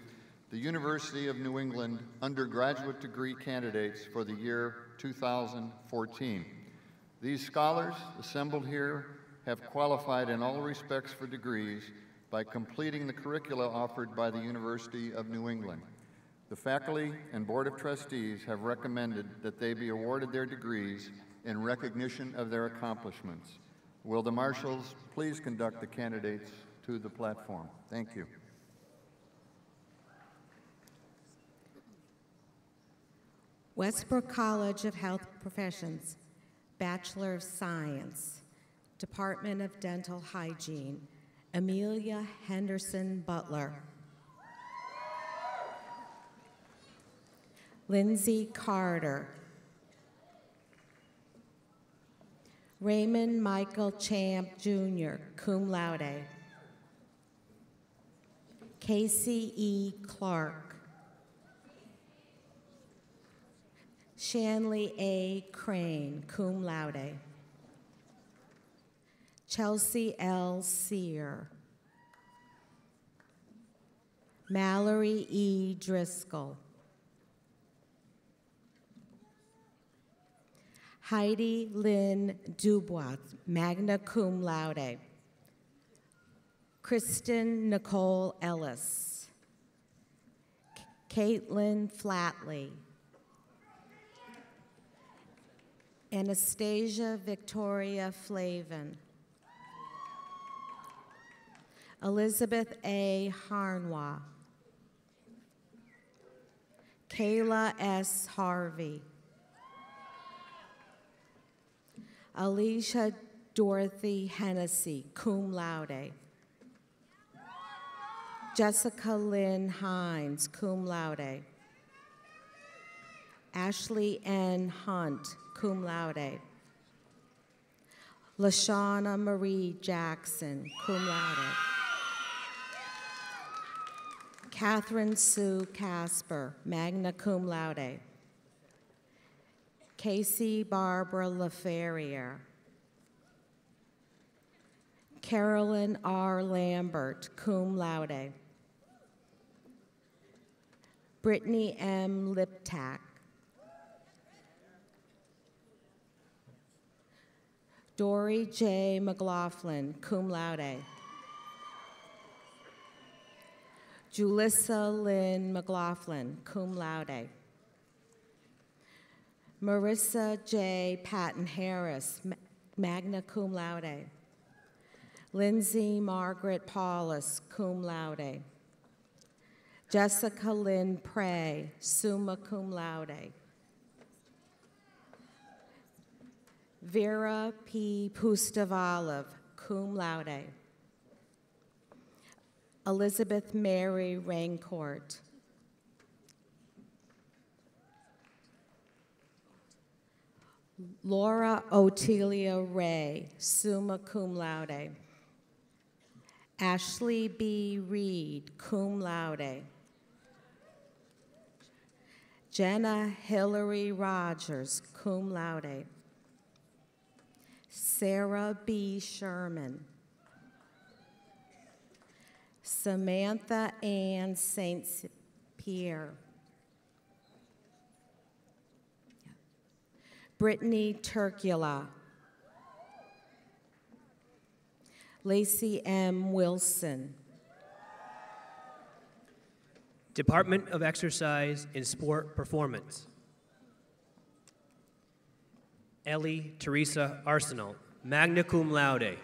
the University of New England undergraduate degree candidates for the year 2014. These scholars assembled here have qualified in all respects for degrees by completing the curricula offered by the University of New England. The faculty and Board of Trustees have recommended that they be awarded their degrees in recognition of their accomplishments. Will the marshals please conduct the candidates to the platform? Thank you. Westbrook College of Health Professions, Bachelor of Science, Department of Dental Hygiene, Amelia Henderson Butler. Lindsay Carter. Raymond Michael Champ, Jr., cum laude. Casey E. Clark. Shanley A. Crane, cum laude. Chelsea L. Sear. Mallory E. Driscoll. Heidi Lynn Dubois, magna cum laude. Kristen Nicole Ellis. Caitlin Flatley. Anastasia Victoria Flavin. Elizabeth A. Harnwa. Kayla S. Harvey. Alicia Dorothy Hennessy, cum laude. Jessica Lynn Hines, cum laude. Ashley N. Hunt, cum laude. LaShawna Marie Jackson, cum laude. Catherine Sue Casper, magna cum laude. Casey Barbara LaFerriere. Carolyn R. Lambert, cum laude. Brittany M. Liptak. Dory J. McLaughlin, cum laude. Julissa Lynn McLaughlin, cum laude. Marissa J. Patton Harris, magna cum laude. Lindsay Margaret Paulus, cum laude. Jessica Lynn Prey, summa cum laude. Vera P. Pustavalov, cum laude. Elizabeth Mary Raincourt. Laura Otelia Ray, summa cum laude. Ashley B. Reed, cum laude. Jenna Hillary Rogers, cum laude. Sarah B. Sherman. Samantha Ann St. Pierre. Brittany Turcula. Lacey M. Wilson. Department of Exercise and Sport Performance. Ellie Teresa Arsenal, magna cum laude.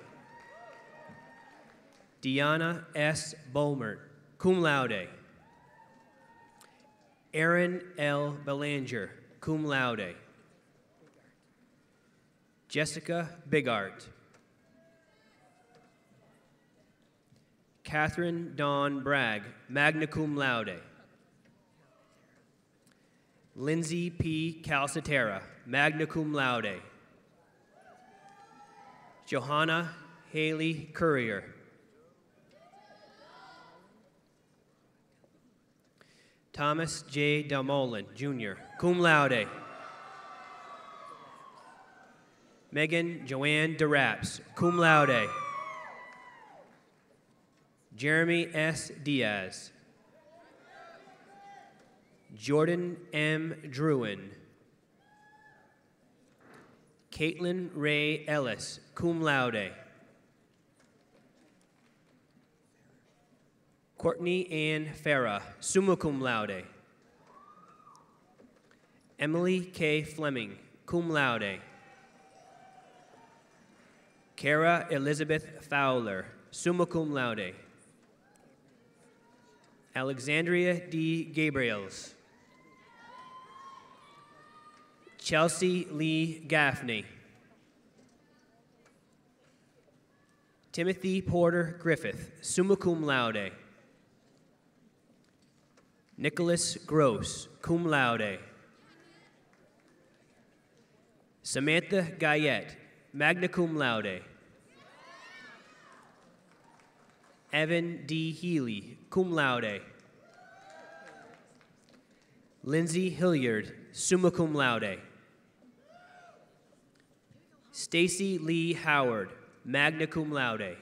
Deanna S. Bolmert, cum laude. Aaron L. Belanger, cum laude. Jessica Bigart. Catherine Dawn Bragg, magna cum laude. Lindsay P. Calcitera, magna cum laude. Johanna Haley Courier. Thomas J. Dalmolin, Jr., cum laude. Megan Joanne DeRaps, cum laude. Jeremy S. Diaz. Jordan M. Druin. Caitlin Ray Ellis, cum laude. Courtney Ann Farah, summa cum laude. Emily K. Fleming, cum laude. Kara Elizabeth Fowler, summa cum laude. Alexandria D. Gabriels. Chelsea Lee Gaffney. Timothy Porter Griffith, summa cum laude. Nicholas Gross, cum laude. Samantha Guyette, magna cum laude. Evan D. Healy, cum laude. Lindsay Hilliard, summa cum laude. Stacy Lee Howard, magna cum laude.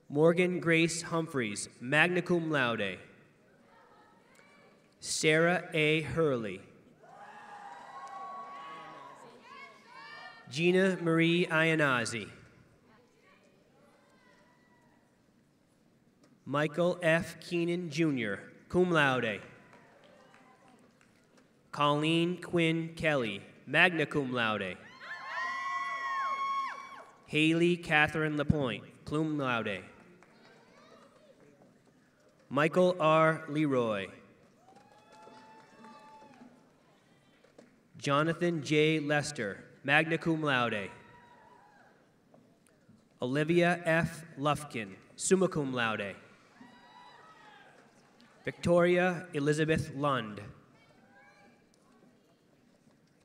Morgan Grace Humphreys, magna cum laude. Sarah A. Hurley. Gina Marie Ianazzi. Michael F. Keenan, Jr., cum laude. Colleen Quinn Kelly, magna cum laude. Haley Catherine Lapointe, cum laude. Michael R. Leroy. Jonathan J. Lester, magna cum laude. Olivia F. Lufkin, summa cum laude. Victoria Elizabeth Lund.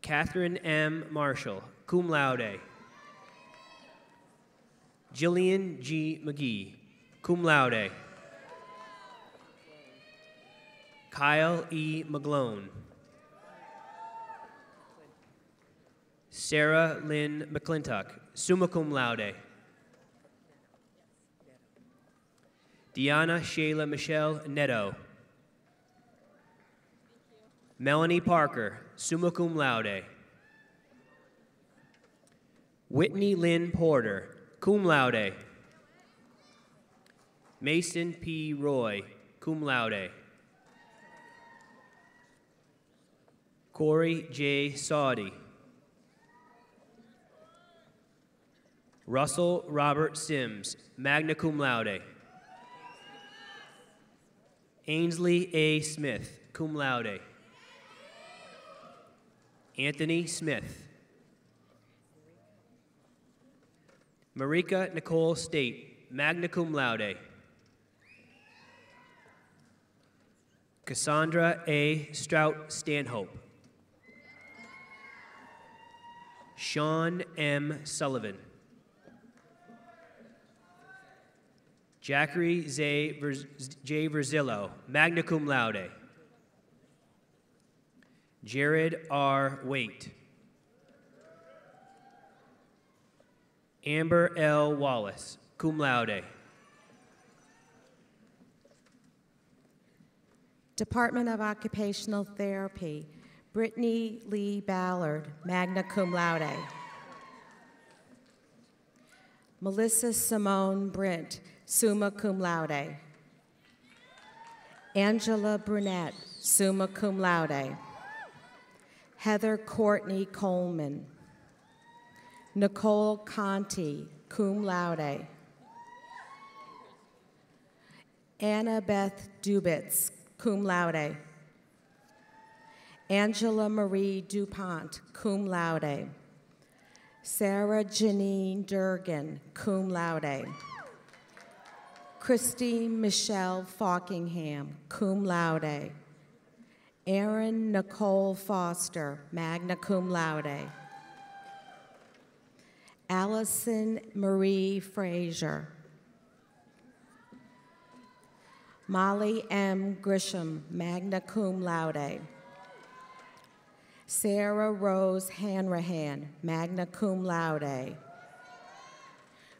Catherine M. Marshall, cum laude. Jillian G. McGee, cum laude. Kyle E. McGlone. Sarah Lynn McClintock, summa cum laude. Deanna Shayla Michelle Netto. Melanie Parker, summa cum laude. Whitney Lynn Porter, cum laude. Mason P. Roy, cum laude. Corey J. Saudi. Russell Robert Sims, magna cum laude. Ainsley A. Smith, cum laude. Anthony Smith. Marika Nicole State, magna cum laude. Cassandra A. Strout Stanhope. Sean M. Sullivan. Jackery J. Verzillo, magna cum laude. Jared R. Waite. Amber L. Wallace, cum laude. Department of Occupational Therapy, Brittany Lee Ballard, magna cum laude. Melissa Simone Brent, summa cum laude. Angela Brunette, summa cum laude. Heather Courtney Coleman. Nicole Conti, cum laude. Anna Beth Dubitz, cum laude. Angela Marie DuPont, cum laude. Sarah Janine Durgan, cum laude. Christy Michelle Falkingham, cum laude. Erin Nicole Foster, magna cum laude. Allison Marie Frazier. Molly M. Grisham, magna cum laude. Sarah Rose Hanrahan, magna cum laude.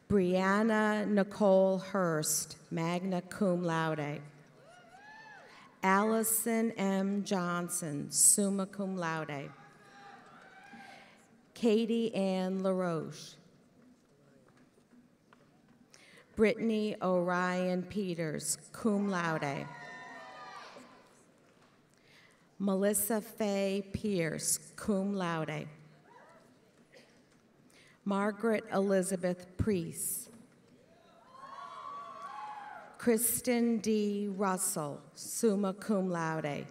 Brianna Nicole Hurst, magna cum laude. Allison M. Johnson, summa cum laude. Katie Ann LaRoche. Brittany Orion Peters, cum laude. Melissa Faye Pierce, cum laude. Margaret Elizabeth Priest. Kristen D. Russell, summa cum laude.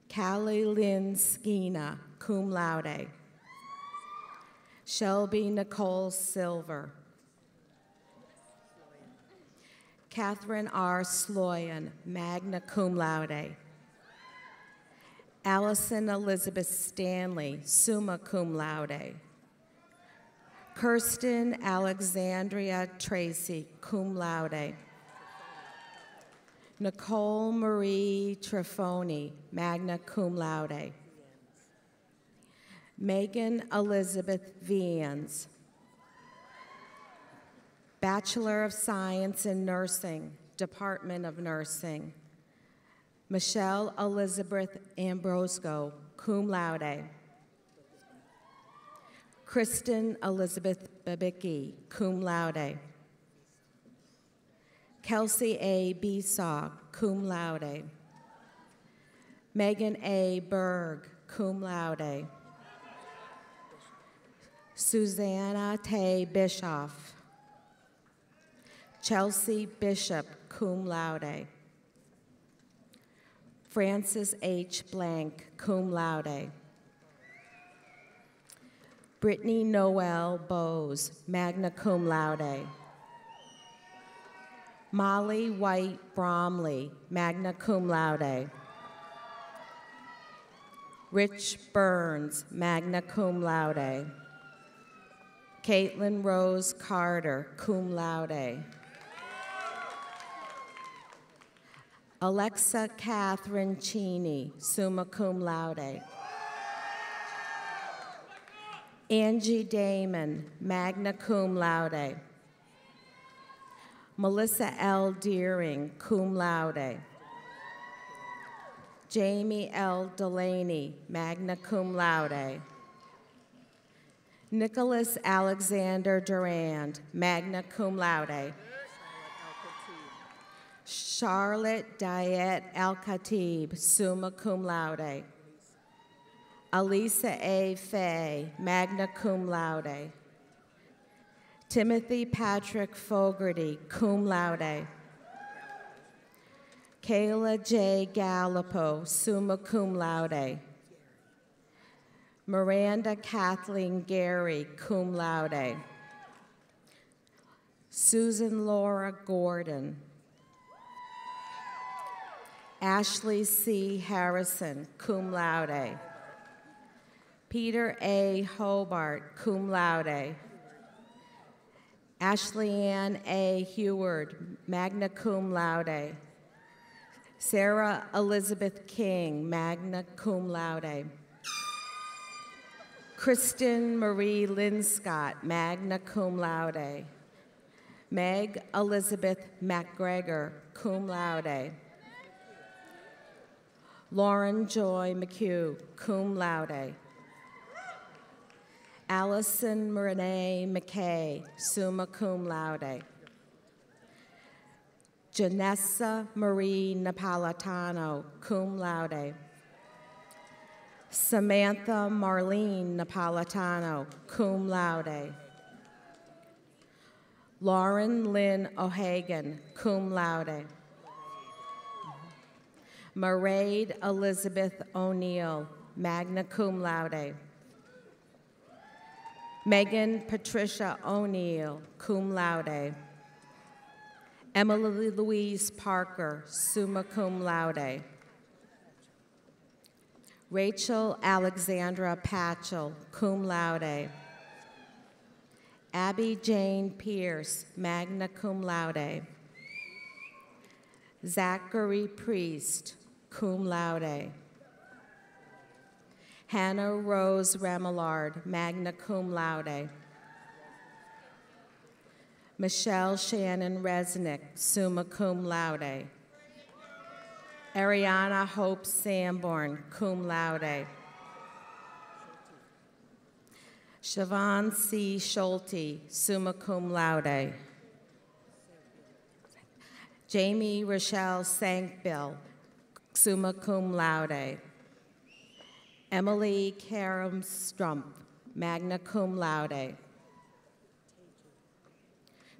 Callie Lynn Skeena, cum laude. Shelby Nicole Silver. Catherine R. Sloyan, magna cum laude. Allison Elizabeth Stanley, summa cum laude. Kirsten Alexandria Tracy, cum laude. Nicole Marie Trefoni, magna cum laude. Megan Elizabeth Vians. Bachelor of Science in Nursing, Department of Nursing. Michelle Elizabeth Ambrosco, cum laude. Kristen Elizabeth Babicki, cum laude. Kelsey A. Besaw, cum laude. Megan A. Berg, cum laude. Susanna Tay Bischoff. Chelsea Bishop, cum laude. Francis H. Blank, cum laude. Brittany Noel Bowes, magna cum laude. Molly White Bromley, magna cum laude. Rich Burns, magna cum laude. Caitlin Rose Carter, cum laude. Alexa Catherine Cheney, summa cum laude. Angie Damon, magna cum laude. Melissa L. Deering, cum laude. Jamie L. Delaney, magna cum laude. Nicholas Alexander Durand, magna cum laude. Charlotte Diet Al-Khatib, summa cum laude. Alisa A. Fay, magna cum laude. Timothy Patrick Fogarty, cum laude. Kayla J. Gallipo, summa cum laude. Miranda Kathleen Gary, cum laude. Susan Laura Gordon. Ashley C. Harrison, cum laude. Peter A. Hobart, cum laude. Ashley Ann A. Heward, magna cum laude. Sarah Elizabeth King, magna cum laude. Kristen Marie Linscott, magna cum laude. Meg Elizabeth McGregor, cum laude. Lauren Joy McHugh, cum laude. Allison Renee McKay, summa cum laude. Janessa Marie Napolitano, cum laude. Samantha Marlene Napolitano, cum laude. Lauren Lynn O'Hagan, cum laude. Mairead Elizabeth O'Neill, magna cum laude. Megan Patricia O'Neill, cum laude. Emily Louise Parker, summa cum laude. Rachel Alexandra Patchell, cum laude. Abby Jane Pierce, magna cum laude. Zachary Priest, cum laude. Hannah Rose Remillard, magna cum laude. Michelle Shannon Resnick, summa cum laude. Ariana Hope Sanborn, cum laude. Siobhan C. Schulte, summa cum laude. Jamie Rochelle Sankbill, summa cum laude. Emily Karam Strump, magna cum laude.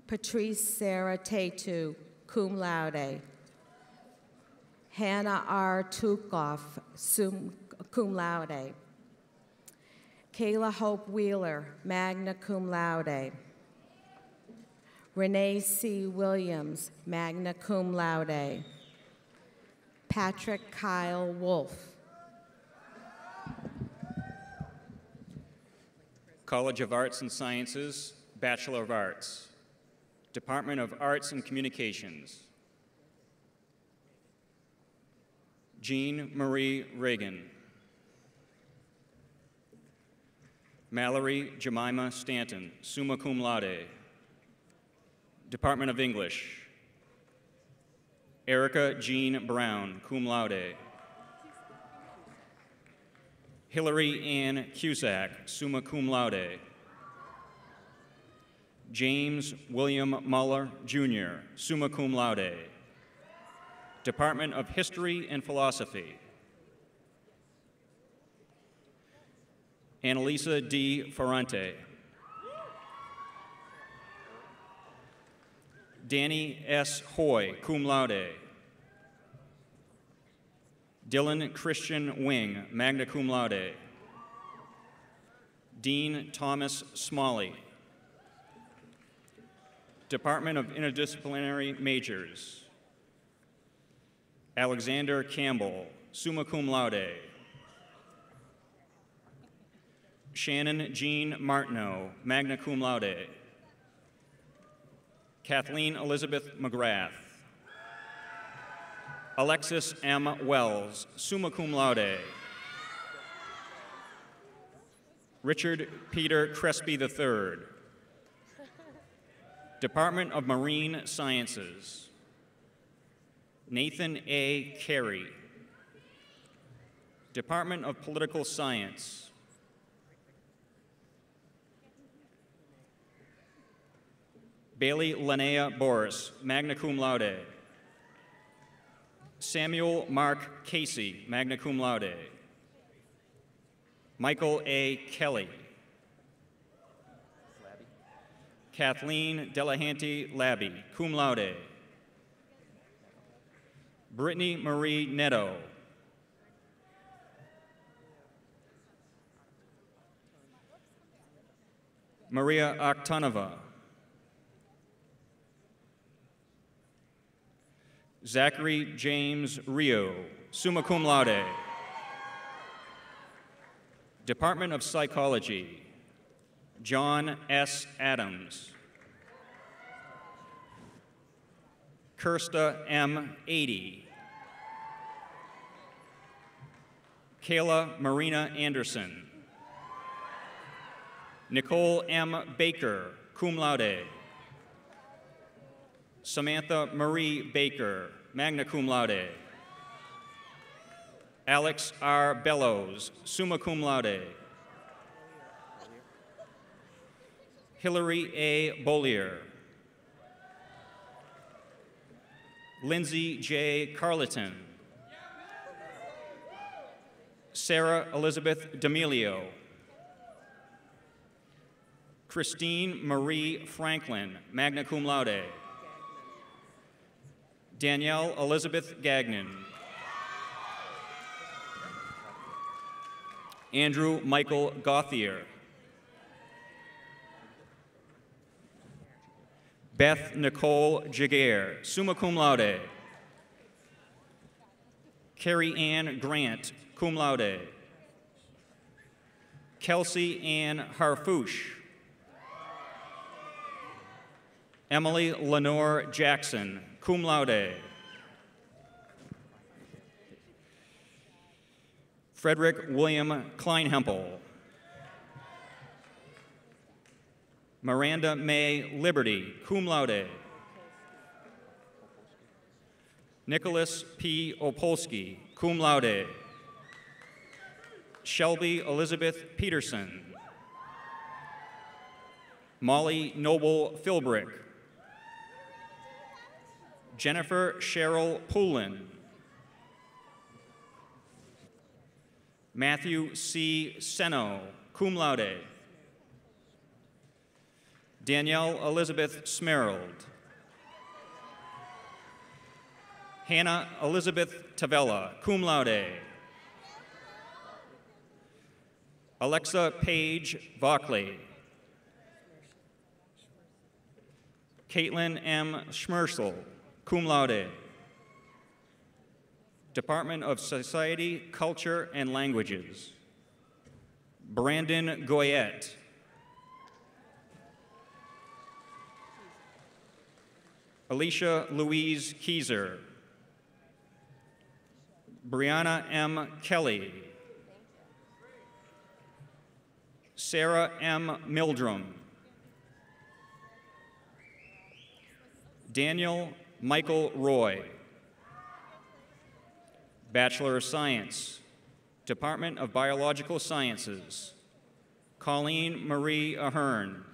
Patrice Sarah Tatu, cum laude. Hannah R. Tukoff, cum laude. Kayla Hope Wheeler, magna cum laude. Renee C. Williams, magna cum laude. Patrick Kyle Wolf. College of Arts and Sciences, Bachelor of Arts. Department of Arts and Communications. Jean Marie Reagan. Mallory Jemima Stanton, summa cum laude. Department of English. Erica Jean Brown, cum laude. Hillary Ann Cusack, summa cum laude. James William Muller, Jr., summa cum laude. Department of History and Philosophy. Annalisa D. Ferrante. Danny S. Hoy, cum laude. Dylan Christian Wing, magna cum laude. Dean Thomas Smalley. Department of Interdisciplinary Majors. Alexander Campbell, summa cum laude. Shannon Jean Martineau, magna cum laude. Kathleen Elizabeth McGrath. Alexis M. Wells, summa cum laude. Richard Peter Crespi III. Department of Marine Sciences. Nathan A. Carey. Department of Political Science. Bailey Linnea Boris, magna cum laude. Samuel Mark Casey, magna cum laude. Michael A. Kelly. Kathleen Delahanty Labby, cum laude. Brittany Marie Netto. Maria Oktanova. Zachary James Rio, summa cum laude. Department of Psychology. John S. Adams. Kirsta M. 80. Kayla Marina Anderson. Nicole M. Baker, cum laude. Samantha Marie Baker, magna cum laude. Alex R. Bellows, summa cum laude. Hillary A. Bollier. Lindsay J. Carleton. Sarah Elizabeth D'Amelio. Christine Marie Franklin, magna cum laude. Danielle Elizabeth Gagnon. Andrew Michael Gauthier. Beth Nicole Jaguar, summa cum laude. Carrie Ann Grant, cum laude. Kelsey Ann Harfouche. Emily Lenore Jackson, cum laude. Frederick William Kleinhempel. Miranda May Liberty, cum laude. Nicholas P. Opolsky, cum laude. Shelby Elizabeth Peterson. Molly Noble Philbrick. Jennifer Cheryl Poulin. Matthew C. Seno, cum laude. Danielle Elizabeth Smerald. Hannah Elizabeth Tavella, cum laude. Alexa Paige Vockley. Caitlin M. Schmersel, cum laude. Department of Society, Culture, and Languages. Brandon Goyette. Alicia Louise Keyser. Brianna M. Kelly. Sarah M. Mildrum. Daniel Michael Roy. Bachelor of Science, Department of Biological Sciences. Colleen Marie Ahern.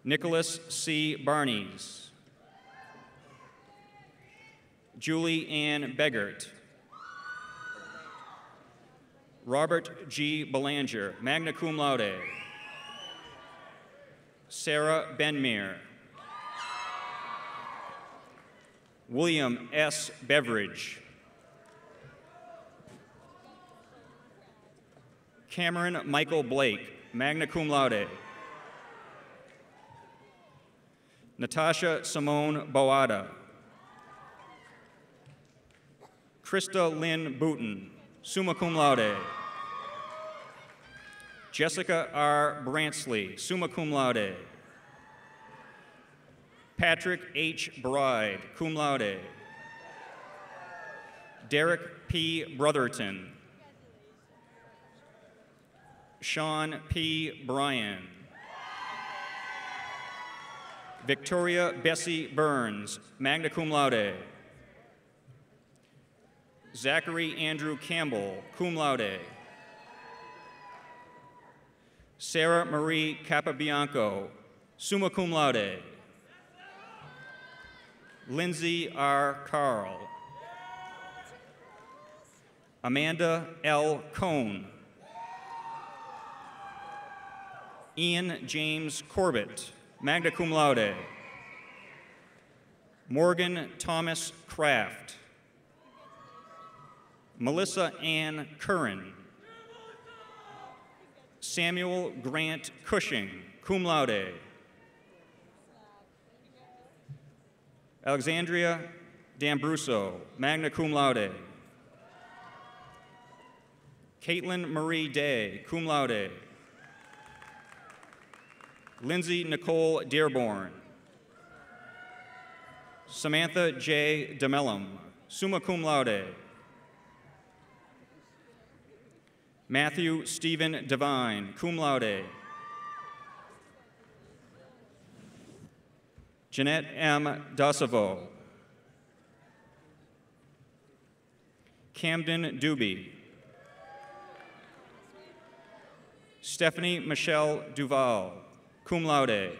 Nicholas C. Barneys. Julie Ann Beggart. Robert G. Belanger, magna cum laude. Sarah Benmere. William S. Beveridge. Cameron Michael Blake, magna cum laude. Natasha Simone Boada. Krista Lynn Booton, summa cum laude. Jessica R. Brantley, summa cum laude. Patrick H. Bride, cum laude. Derek P. Brotherton. Sean P. Bryan. Victoria Bessie Burns, magna cum laude. Zachary Andrew Campbell, cum laude. Sarah Marie Capabianco, summa cum laude. Lindsay R. Carl. Amanda L. Cohn. Ian James Corbett, magna cum laude. Morgan Thomas Kraft. Melissa Ann Curran. Samuel Grant Cushing, cum laude. Alexandria D'Ambruso, magna cum laude. Caitlin Marie Day, cum laude. Lindsay Nicole Dearborn. Samantha J. DeMellum, summa cum laude. Matthew Stephen Devine, cum laude. Jeanette M. Dosavo. Camden Doobie. Stephanie Michelle Duval, cum laude.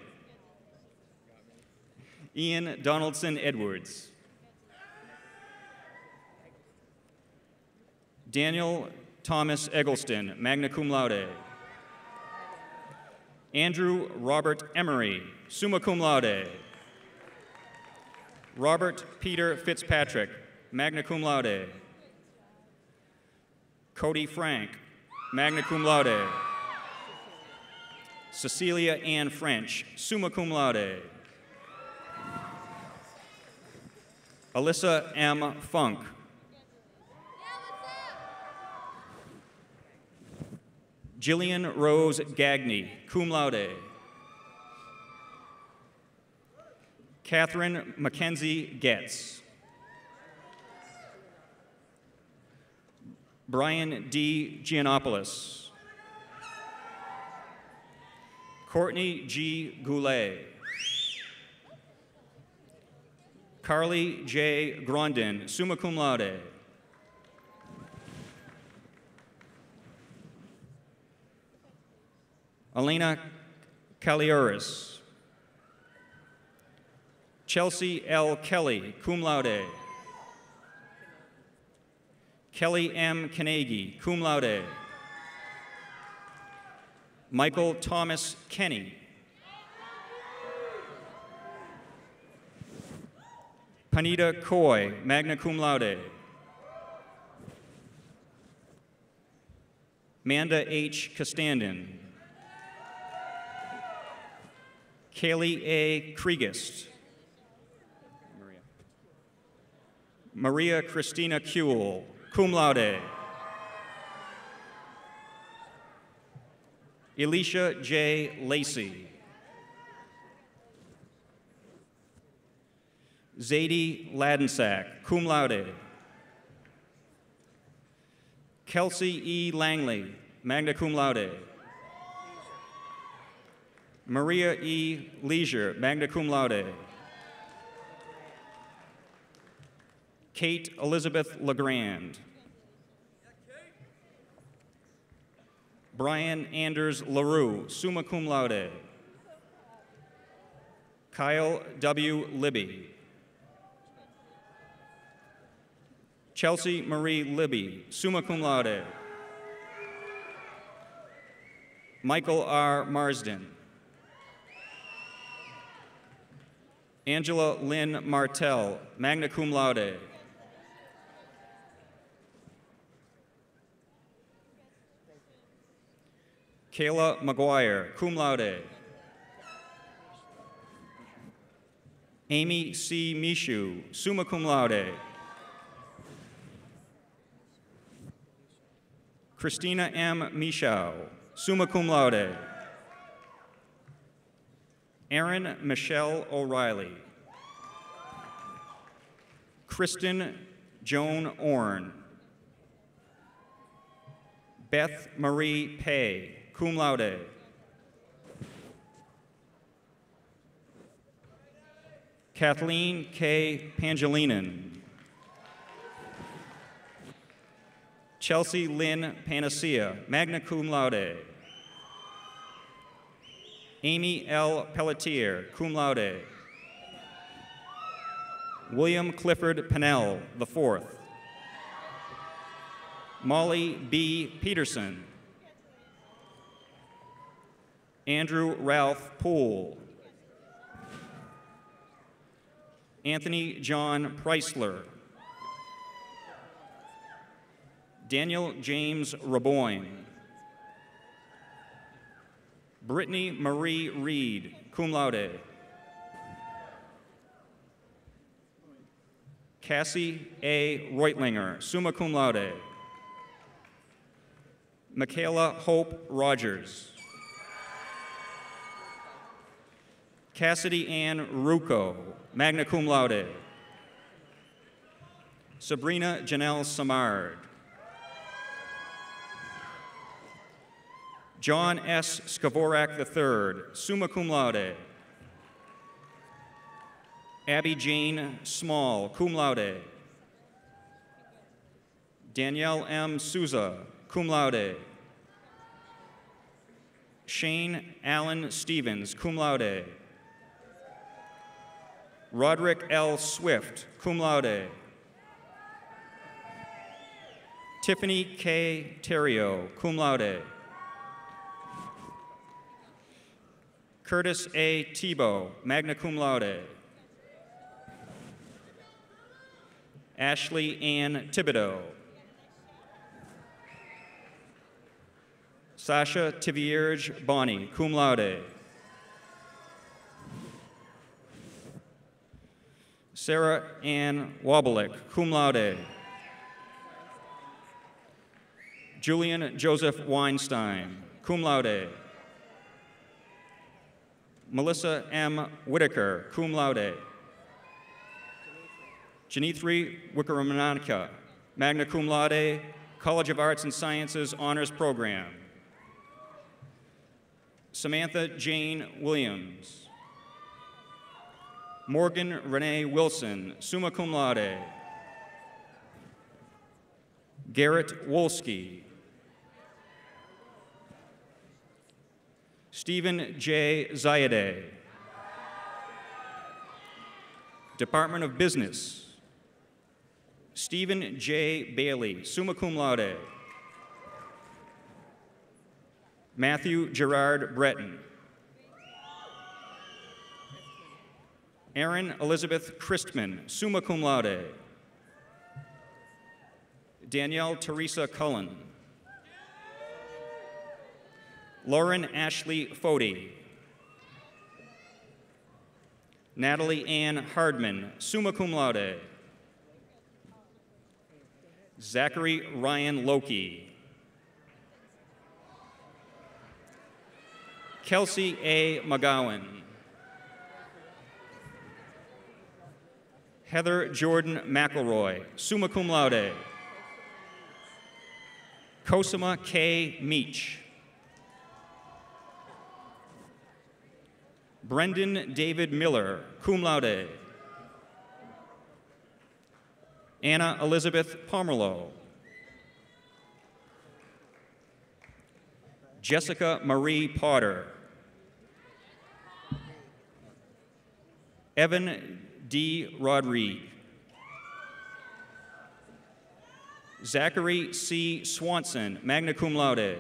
Ian Donaldson Edwards. Daniel Thomas Eggleston, magna cum laude. Andrew Robert Emery, summa cum laude. Robert Peter Fitzpatrick, magna cum laude. Cody Frank, magna cum laude. Cecilia Ann French, summa cum laude. Alyssa M. Funk. Jillian Rose Gagney, cum laude. Catherine Mackenzie Getz. Brian D. Giannopoulos. Courtney G. Goulet. Carly J. Grondin, summa cum laude. Elena Kaliuris. Chelsea L. Kelly, cum laude. Kelly M. Kanegi, cum laude. Michael Thomas Kenny. Panita Coy, magna cum laude. Manda H. Costandin. Kaylee A. Kriegist. Maria Christina Kuehl, cum laude. Elisha J. Lacey. Zadie Ladensack, cum laude. Kelsey E. Langley, magna cum laude. Maria E. Leisure, magna cum laude. Kate Elizabeth LeGrand. Brian Anders LaRue, summa cum laude. Kyle W. Libby. Chelsea Marie Libby, summa cum laude. Michael R. Marsden. Angela Lynn Martell, magna cum laude. Kayla McGuire, cum laude. Amy C. Mishu, summa cum laude. Christina M. Michow, summa cum laude. Erin Michelle O'Reilly. Kristen Joan Orn. Beth Marie Pay, cum laude. Kathleen K. Pangelinan. Chelsea Lynn Panacea, magna cum laude. Amy L. Pelletier, cum laude. William Clifford Pennell, IV. Molly B. Peterson. Andrew Ralph Poole. Anthony John Preisler. Daniel James Raboyne. Brittany Marie Reed, cum laude. Cassie A. Reutlinger, summa cum laude. Michaela Hope Rogers. Cassidy Ann Rucco, magna cum laude. Sabrina Janelle Samard. John S. Skavorak III, summa cum laude. Abby Jane Small, cum laude. Danielle M. Souza, cum laude. Shane Allen Stevens, cum laude. Roderick L. Swift, cum laude. Tiffany K. Terrio, cum laude. Curtis A. Tebow, magna cum laude. Ashley Ann Thibodeau. Sasha Tivierge Bonnie, cum laude. Sarah Ann Wobelick, cum laude. Julian Joseph Weinstein, cum laude. Melissa M. Whitaker, cum laude. Janithri Wickramanaka, magna cum laude, College of Arts and Sciences Honors Program. Samantha Jane Williams. Morgan Renee Wilson, summa cum laude. Garrett Wolski. Stephen J. Zayade. Department of Business. Stephen J. Bailey, summa cum laude. Matthew Gerard Breton. Erin Elizabeth Christman, summa cum laude. Danielle Teresa Cullen. Lauren Ashley Fody. Natalie Ann Hardman, summa cum laude. Zachary Ryan Loki. Kelsey A. McGowan. Heather Jordan McElroy, summa cum laude. Cosima K. Meach. Brendan David Miller, cum laude. Anna Elizabeth Pomerlow. Jessica Marie Potter. Evan D. Rodrigue. Zachary C. Swanson, magna cum laude.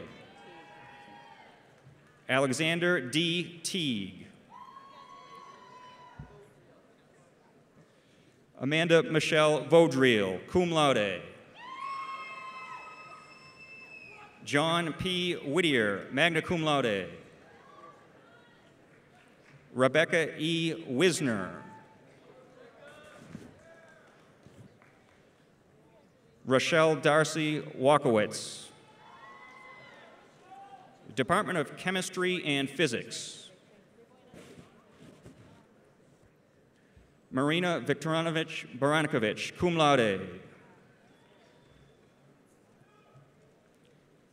Alexander D. Teague. Amanda Michelle Vaudreuil, cum laude. John P. Whittier, magna cum laude. Rebecca E. Wisner. Rochelle Darcy Walkowitz. Department of Chemistry and Physics. Marina Viktorovich Barankovich, cum laude.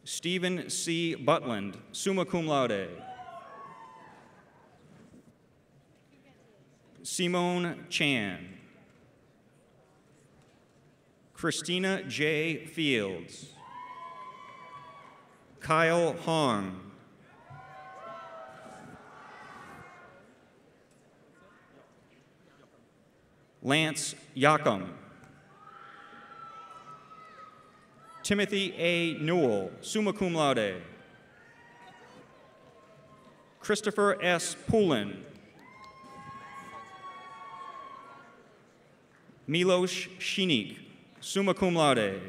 Stephen C. Butland, summa cum laude. Simone Chan. Christina J. Fields. Kyle Hong. Lance Yacom. Timothy A. Newell, summa cum laude. Christopher S. Poulin. Milos Shinik, summa cum laude.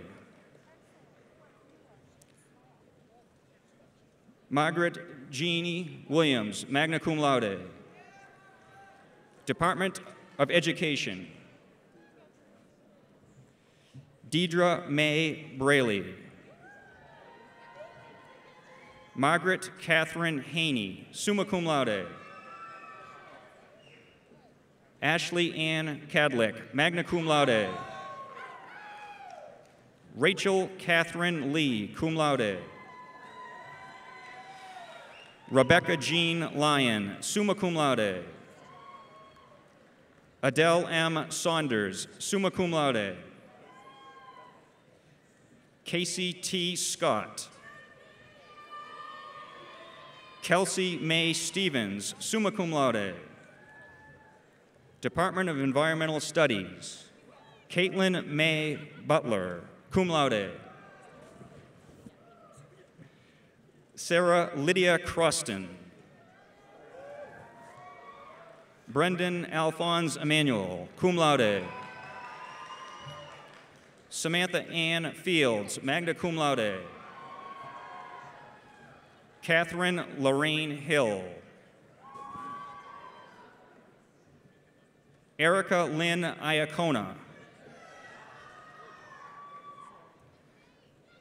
Margaret Jeannie Williams, magna cum laude. Department of Education. Deidre May Braley. Margaret Catherine Haney, summa cum laude. Ashley Ann Cadlick, magna cum laude. Rachel Catherine Lee, cum laude. Rebecca Jean Lyon, summa cum laude. Adele M. Saunders, summa cum laude. Casey T. Scott. Kelsey May Stevens, summa cum laude. Department of Environmental Studies. Caitlin May Butler, cum laude. Sarah Lydia Croston. Brendan Alphonse Emmanuel, cum laude. Samantha Ann Fields, magna cum laude. Catherine Lorraine Hill. Erica Lynn Iacona.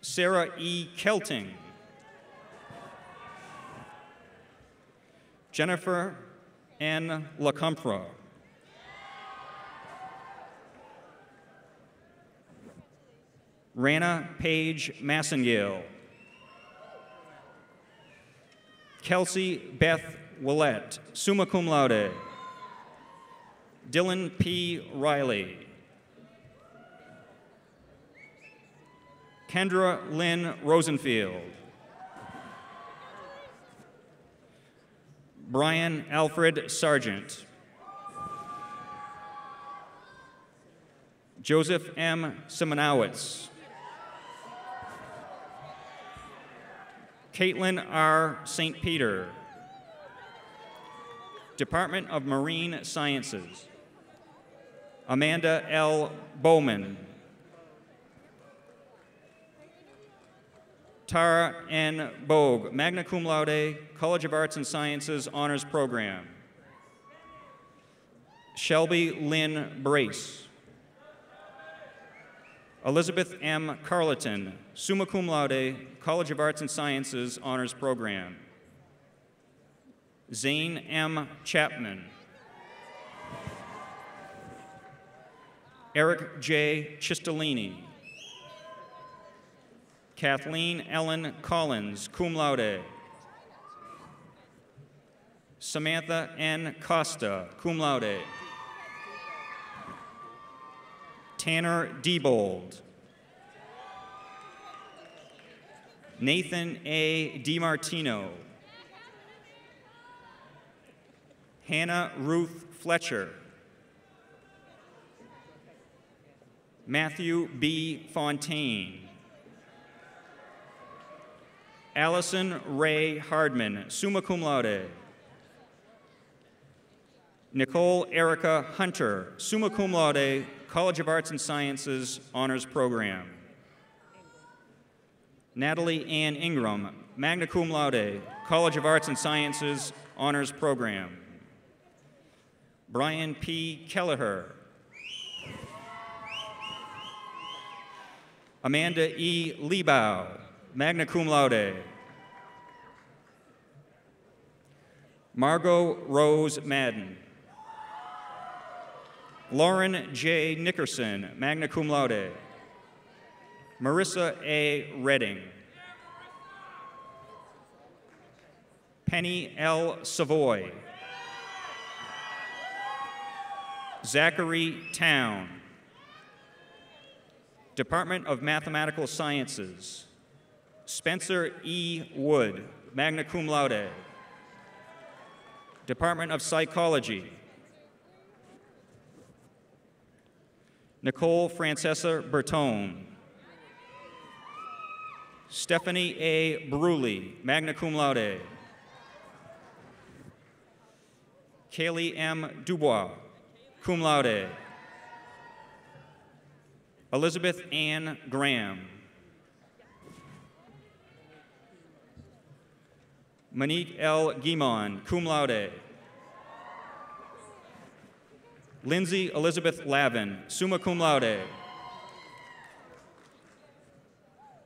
Sarah E. Kelting. Jennifer N. LaCompra. Rana Paige Massengale. Kelsey Beth Willett, summa cum laude. Dylan P. Riley. Kendra Lynn Rosenfield. Brian Alfred Sargent. Joseph M. Simonowitz. Caitlin R. St. Peter. Department of Marine Sciences. Amanda L. Bowman. Tara N. Bogue, magna cum laude, College of Arts and Sciences Honors Program. Shelby Lynn Brace. Elizabeth M. Carleton, summa cum laude, College of Arts and Sciences Honors Program. Zane M. Chapman. Eric J. Chistolini. Kathleen Ellen Collins, cum laude. Samantha N. Costa, cum laude. Tanner Diebold. Nathan A. DiMartino. Hannah Ruth Fletcher. Matthew B. Fontaine. Allison Ray Hardman, summa cum laude. Nicole Erica Hunter, summa cum laude, College of Arts and Sciences Honors Program. Natalie Ann Ingram, magna cum laude, College of Arts and Sciences Honors Program. Brian P. Kelleher. Amanda E. Liebau, magna cum laude. Margot Rose Madden. Lauren J. Nickerson, magna cum laude. Marissa A. Redding. Penny L. Savoy. Zachary Town. Department of Mathematical Sciences. Spencer E. Wood, magna cum laude. Department of Psychology. Nicole Francesa Bertone. Stephanie A. Bruley, magna cum laude. Kaylee M. Dubois, cum laude. Elizabeth Ann Graham. Monique L. Guimond, cum laude. Lindsay Elizabeth Lavin, summa cum laude.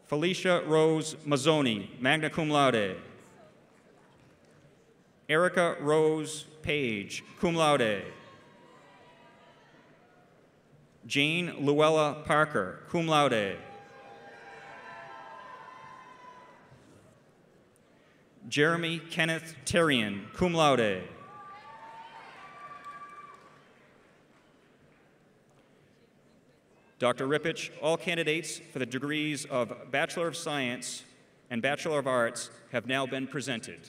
Felicia Rose Mazzoni, magna cum laude. Erica Rose Page, cum laude. Jane Luella Parker, cum laude. Jeremy Kenneth Terrian, cum laude. Dr. Rippich, all candidates for the degrees of Bachelor of Science and Bachelor of Arts have now been presented.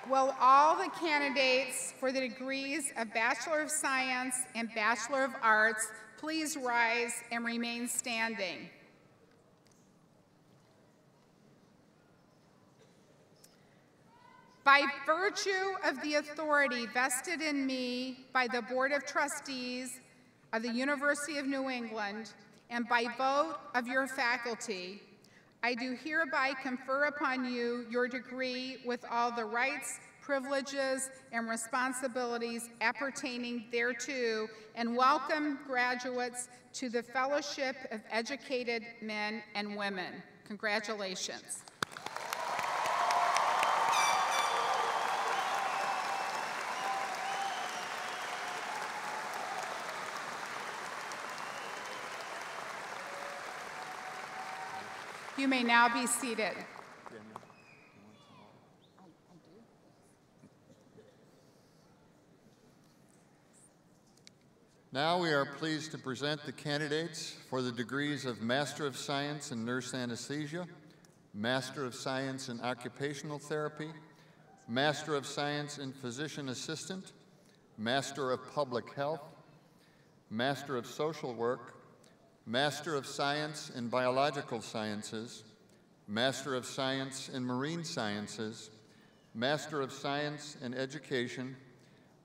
Will all the candidates for the degrees of Bachelor of Science and Bachelor of Arts please rise and remain standing? By virtue of the authority vested in me by the Board of Trustees of the University of New England and by vote of your faculty, I do hereby confer upon you your degree with all the rights, privileges, and responsibilities appertaining thereto, and welcome graduates to the Fellowship of Educated Men and Women. Congratulations. You may now be seated. Now we are pleased to present the candidates for the degrees of Master of Science in Nurse Anesthesia, Master of Science in Occupational Therapy, Master of Science in Physician Assistant, Master of Public Health, Master of Social Work, Master of Science in Biological Sciences, Master of Science in Marine Sciences, Master of Science in Education,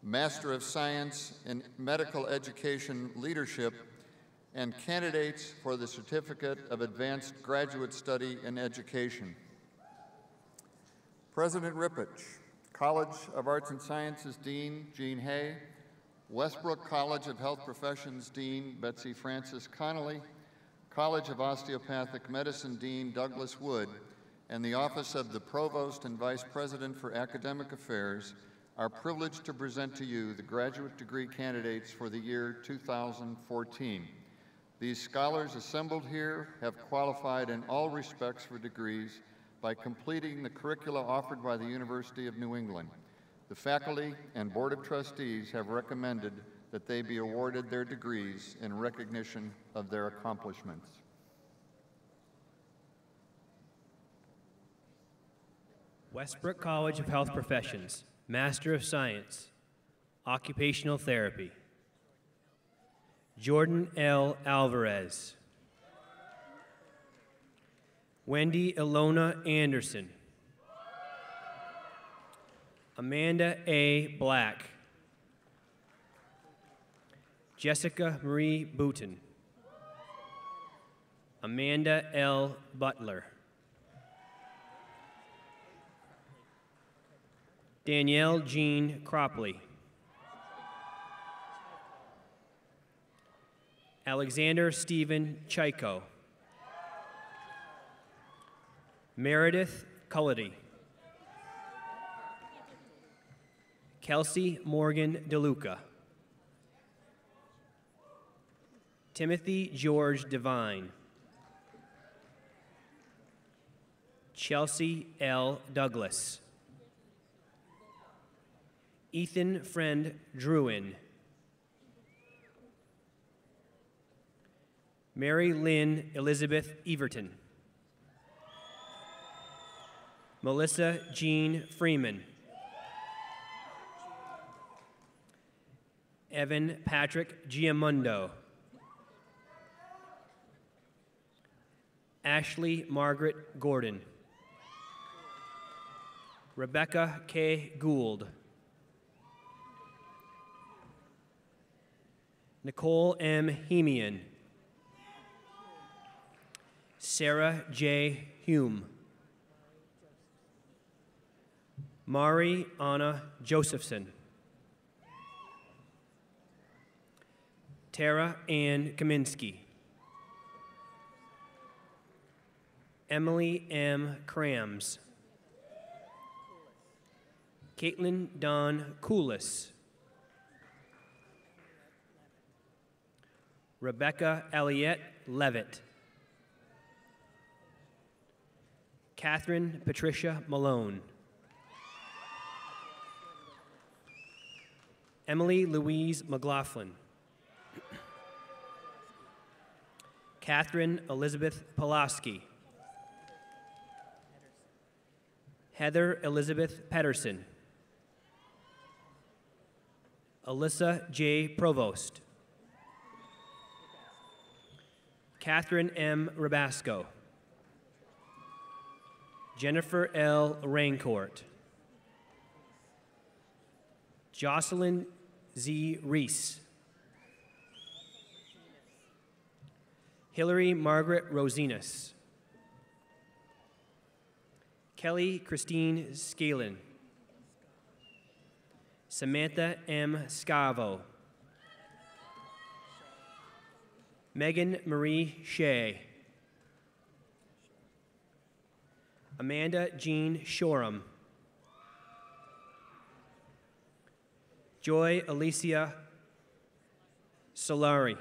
Master of Science in Medical Education Leadership, and candidates for the Certificate of Advanced Graduate Study in Education. President Rippich, College of Arts and Sciences Dean Jean Hay, Westbrook College of Health Professions Dean Betsy Francis Connolly, College of Osteopathic Medicine Dean Douglas Wood, and the Office of the Provost and Vice President for Academic Affairs are privileged to present to you the graduate degree candidates for the year 2014. These scholars assembled here have qualified in all respects for degrees by completing the curricula offered by the University of New England. The faculty and Board of Trustees have recommended that they be awarded their degrees in recognition of their accomplishments. Westbrook College of Health Professions, Master of Science, Occupational Therapy. Jordan L. Alvarez. Wendy Ilona Anderson. Amanda A. Black. Jessica Marie Booton. Amanda L. Butler. Danielle Jean Cropley. Alexander Stephen Chyko. Meredith Cullity. Kelsey Morgan DeLuca. Timothy George Devine. Chelsea L. Douglas. Ethan Friend Druin. Mary Lynn Elizabeth Everton. Melissa Jean Freeman. Evan Patrick Giamundo. Ashley Margaret Gordon. Rebecca K. Gould. Nicole M. Hemian. Sarah J. Hume. Mari Anna Josephson. Tara Ann Kaminsky. Emily M. Crams. Caitlin Dawn Coolis. Rebecca Elliott Levitt. Catherine Patricia Malone. Emily Louise McLaughlin. Catherine Elizabeth Pulaski. Heather Elizabeth Pedersen. Alyssa J. Provost. Catherine M. Rabasco. Jennifer L. Raincourt. Jocelyn Z. Reese. Hillary Margaret Rosinas. Kelly Christine Scalin. Samantha M. Scavo. Megan Marie Shea. Amanda Jean Shoreham. Joy Alicia Solari.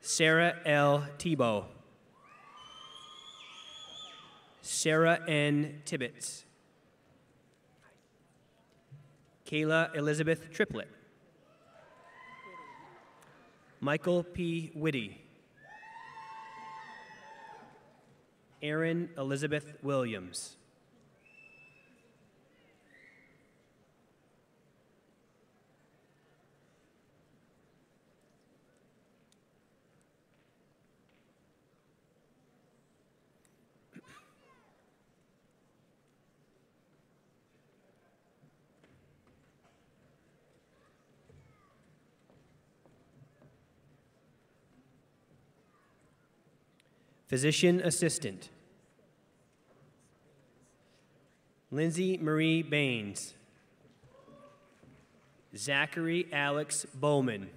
Sarah L. Tebow. Sarah N. Tibbetts. Kayla Elizabeth Triplett. Michael P. Whitty. Erin Elizabeth Williams. Physician Assistant. Lindsay Marie Baines. Zachary Alex Bowman.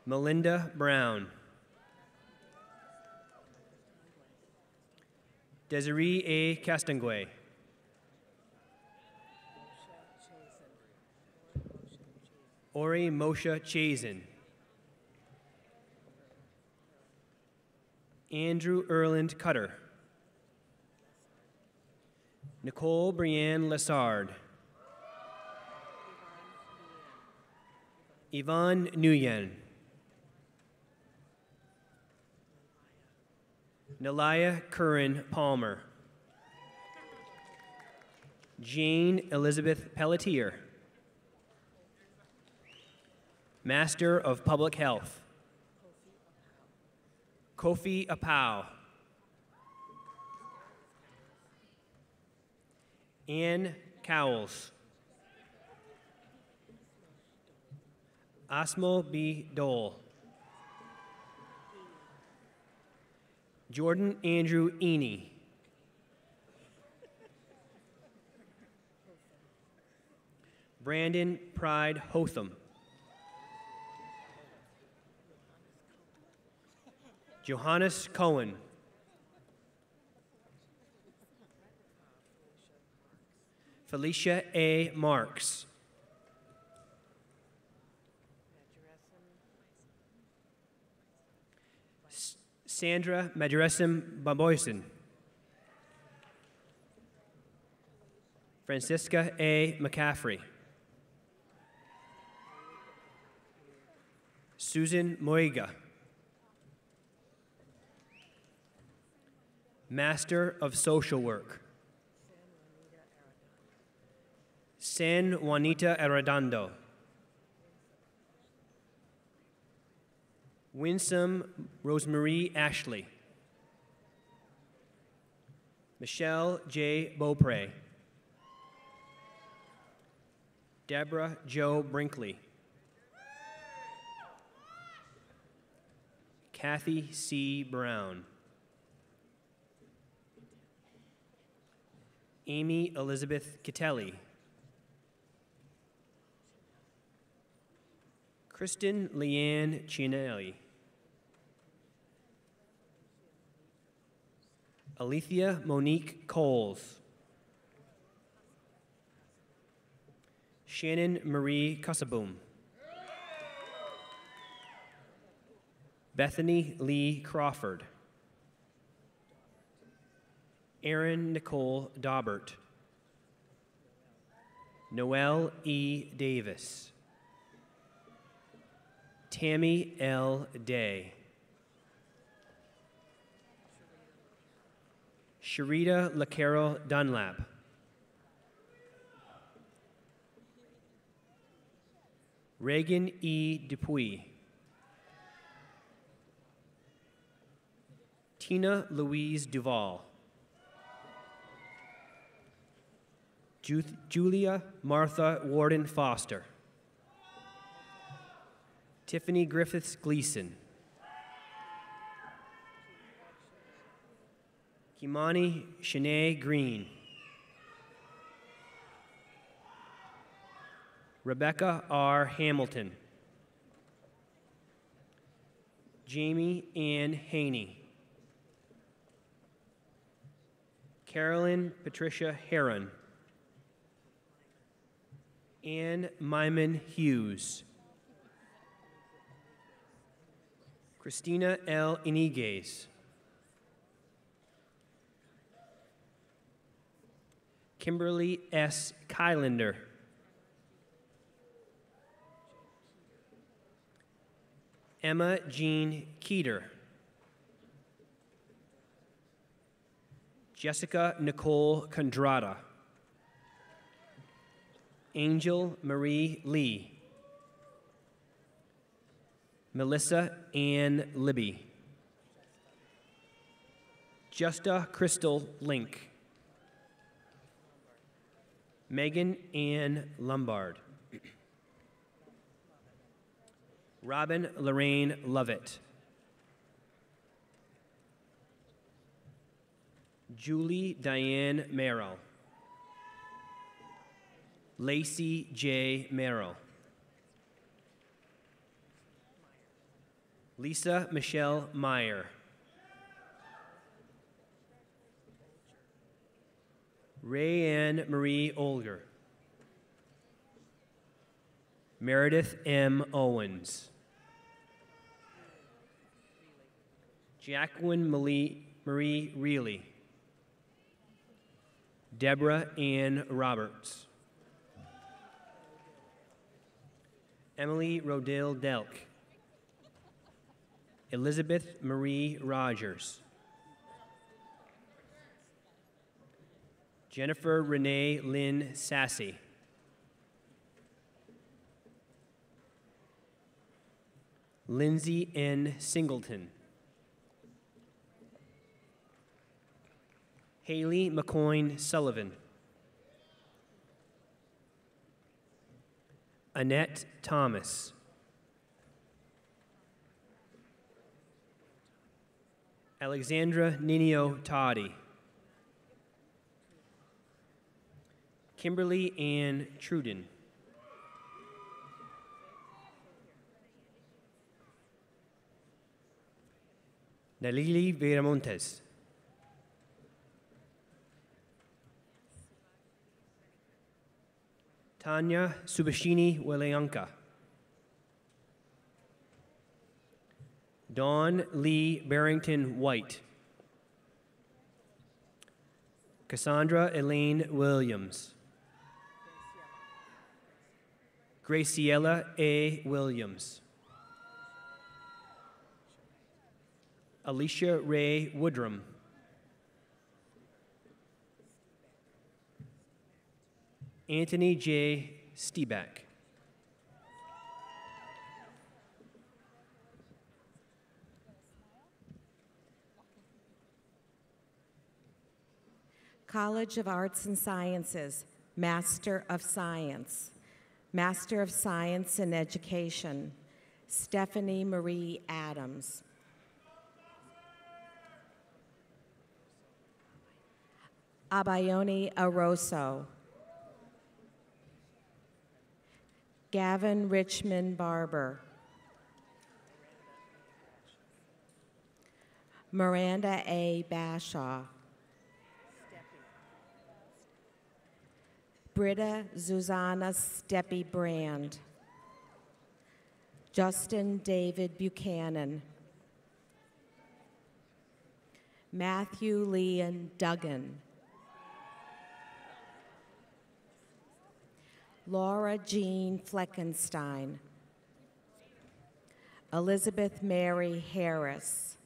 Melinda Brown. Desiree A. Castanguay. Ori Moshe Chazen. Andrew Erland Cutter. Nicole Brienne Lessard. Yvonne Nguyen. Nelia Curran Palmer. Jane Elizabeth Pelletier, Master of Public Health. Kofi Apau. Ann Cowles. Asmo B. Dole. Jordan Andrew Eney. Brandon Pride Hotham. Johannes Cohen. Felicia A. Marks. Sandra Maduresim Bamboyson. Francisca A. McCaffrey. Susan Moiga. Master of Social Work. San Juanita Arredondo. Winsome Rosemarie Ashley. Michelle J. Beaupre. Deborah Jo Brinkley. Kathy C. Brown. Amy Elizabeth Catelli. Kristen Leanne Cianelli. Alethea Monique Coles. Shannon Marie Cusaboom. Bethany Lee Crawford. Erin Nicole Daubert. Noelle E. Davis. Tammy L. Day. Sharita LaCarol Dunlap. Reagan E. Dupuy. Tina Louise Duval. Julia Martha Warden Foster. Tiffany Griffiths Gleason. Kimani Shanae Green. Rebecca R. Hamilton. Jamie Ann Haney. Carolyn Patricia Heron. Ann Myman Hughes. Christina L. Iniguez. Kimberly S. Kylander. Emma Jean Keeter. Jessica Nicole Condrada. Angel Marie Lee. Melissa Ann Libby. Justa Crystal Link. Megan Ann Lombard. Robin Lorraine Lovett. Julie Diane Merrill. Lacey J. Merrill. Lisa Michelle Meyer. Rayanne Marie Olger. Meredith M. Owens. Jacqueline Marie Reilly. Deborah Ann Roberts. Emily Rodale Delk. Elizabeth Marie Rogers. Jennifer Renee Lynn Sassy. Lindsay N. Singleton. Haley McCoyne Sullivan. Annette Thomas. Alexandra Ninio Toddy. Kimberly Ann Truden. Nalili Viramontes. Tanya Subashini Waleanka. Dawn Lee Barrington White. Cassandra Elaine Williams. Graciela A. Williams. Alicia Ray Woodrum. Anthony J. Steback. College of Arts and Sciences, Master of Science. Master of Science in Education, Stephanie Marie Adams. Abayoni Aroso. Gavin Richmond Barber. Miranda A. Bashaw. Britta Zuzana Steppy Brand. Justin David Buchanan. Matthew Leon Duggan. Laura Jean Fleckenstein. Elizabeth Mary Harris.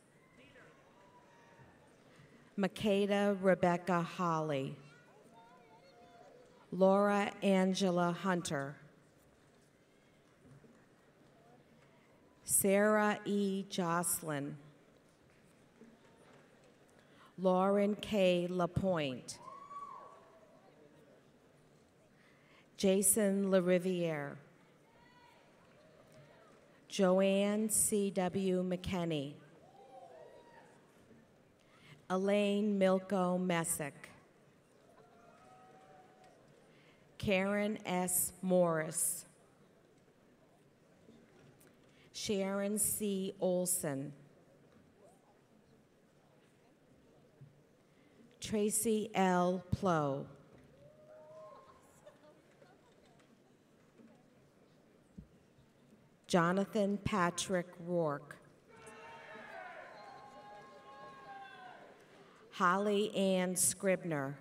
Makeda Rebecca Holly. Laura Angela Hunter. Sarah E. Jocelyn. Lauren K. LaPointe. Jason LaRiviere. Joanne C.W. McKenney. Elaine Milko Messick. Karen S. Morris. Sharon C. Olson. Tracy L. Plow. Jonathan Patrick Rourke. Holly Ann Scribner.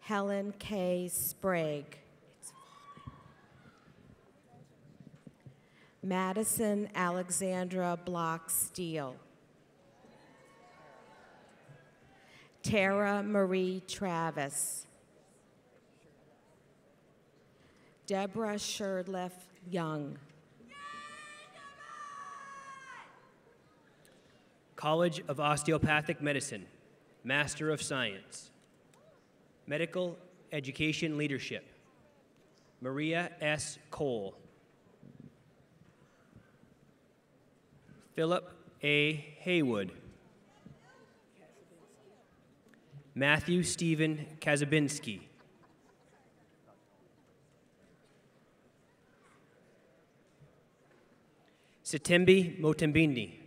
Helen K. Sprague. Madison Alexandra Block Steele. Tara Marie Travis. Deborah Sherdliff Young. College of Osteopathic Medicine, Master of Science. Medical Education Leadership, Maria S. Cole. Philip A. Haywood. Matthew Stephen Kazabinski. Sitembi Motembindi.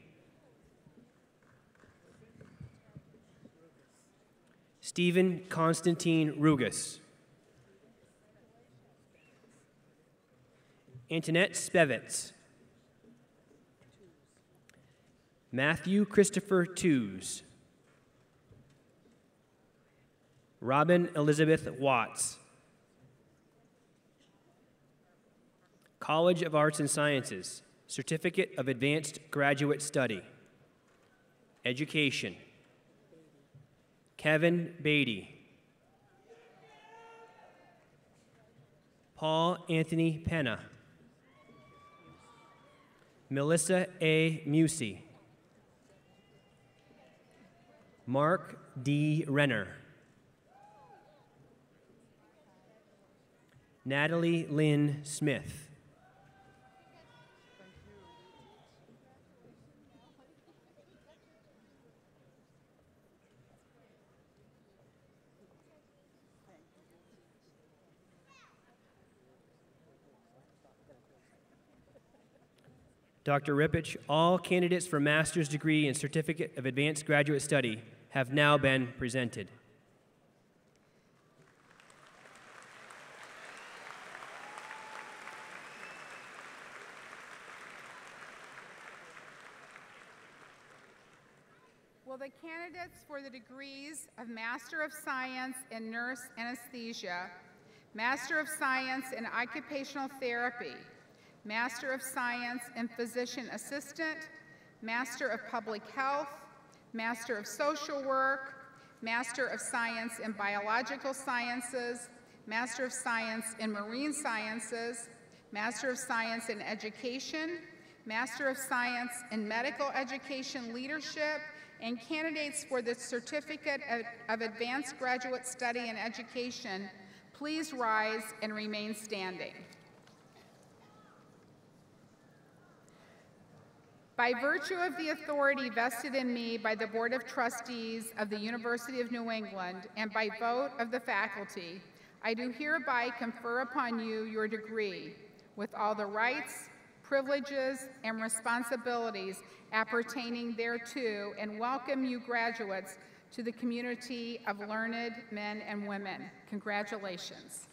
Stephen Constantine Rugas. Antoinette Spevitz. Matthew Christopher Tews. Robin Elizabeth Watts. College of Arts and Sciences, Certificate of Advanced Graduate Study. Education. Kevin Beatty. Paul Anthony Penna. Melissa A. Musey. Mark D. Renner. Natalie Lynn Smith. Dr. Rippich, all candidates for master's degree and certificate of advanced graduate study have now been presented. Will the candidates for the degrees of Master of Science in Nurse Anesthesia, Master of Science in Occupational Therapy, Master of Science in Physician Assistant, Master of Public Health, Master of Social Work, Master of Science in Biological Sciences, Master of Science in Marine Sciences, Master of Science in Education, Master of Science in Medical Education Leadership, and candidates for the Certificate of Advanced Graduate Study in Education, please rise and remain standing. By virtue of the authority vested in me by the Board of Trustees of the University of New England and by vote of the faculty, I do hereby confer upon you your degree with all the rights, privileges, and responsibilities appertaining thereto, and welcome you graduates to the community of learned men and women. Congratulations.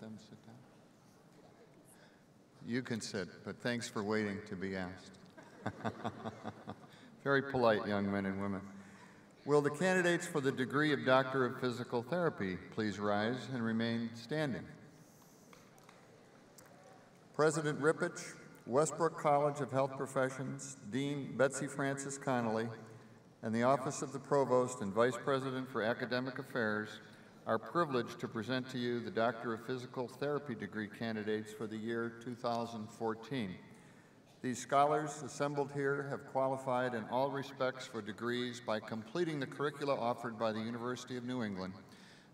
Them sit down. You can sit, but thanks for waiting to be asked. Very polite young men and women. Will the candidates for the degree of Doctor of Physical Therapy please rise and remain standing? President Rippich, Westbrook College of Health Professions, Dean Betsy Francis Connolly, and the Office of the Provost and Vice President for Academic Affairs are privileged to present to you the Doctor of Physical Therapy degree candidates for the year 2014. These scholars assembled here have qualified in all respects for degrees by completing the curricula offered by the University of New England.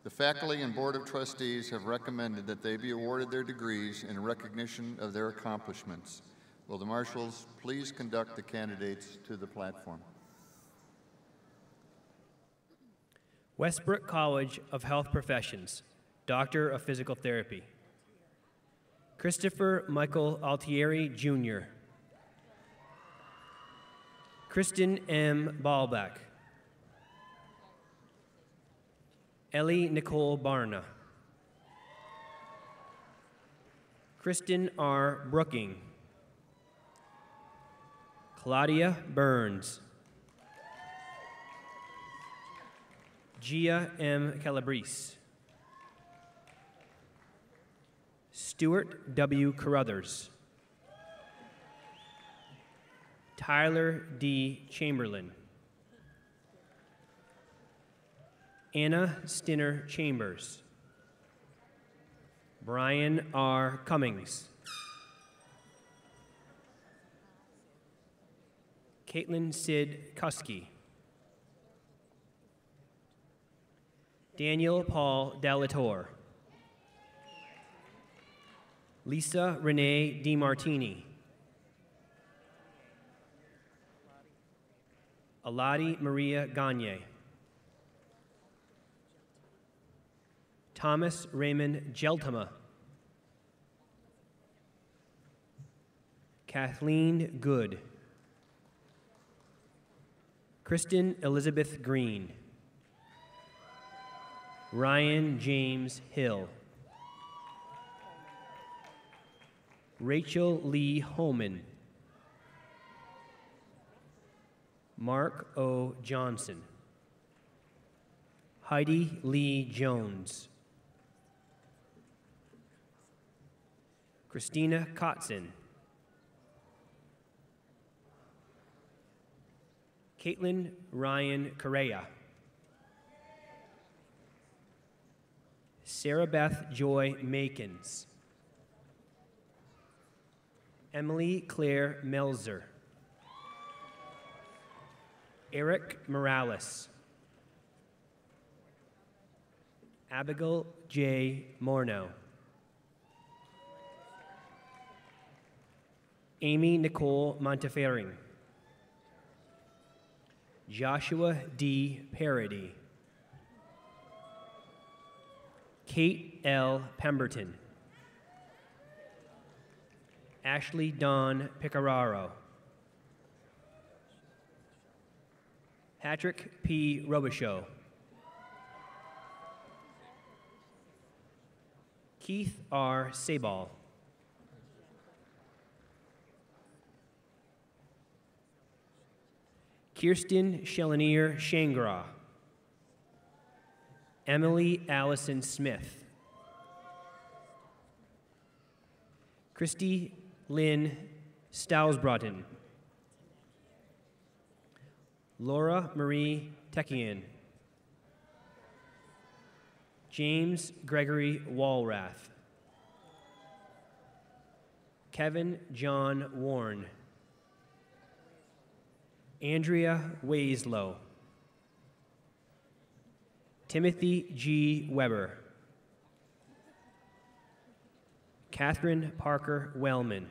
The faculty and Board of Trustees have recommended that they be awarded their degrees in recognition of their accomplishments. Will the marshals please conduct the candidates to the platform? Westbrook College of Health Professions, Doctor of Physical Therapy. Christopher Michael Altieri, Jr. Kristen M. Ballbeck. Ellie Nicole Barna. Kristen R. Brooking. Claudia Burns. Gia M. Calabrese. Stuart W. Carruthers. Tyler D. Chamberlain. Anna Stinner Chambers. Brian R. Cummings. Caitlin Sid Kuski. Daniel Paul Delator. Lisa Renee DiMartini. Aladi Maria Gagne. Thomas Raymond Geltema. Kathleen Good. Kristen Elizabeth Green. Ryan James Hill. Rachel Lee Holman. Mark O. Johnson. Heidi Lee Jones. Christina Kotzen. Caitlin Ryan Correa. Sarah Beth Joy Makins. Emily Claire Melzer. Eric Morales. Abigail J. Morneau. Amy Nicole Monteferring. Joshua D. Parody. Kate L. Pemberton. Ashley Dawn Picararo. Patrick P. Robichaud. Keith R. Sabal. Kirsten Chelonier Shangra. Emily Allison Smith. Christy Lynn Stausbrotten. Laura Marie Tekian. James Gregory Walrath. Kevin John Warren. Andrea Waislow. Timothy G. Weber. Catherine Parker Wellman.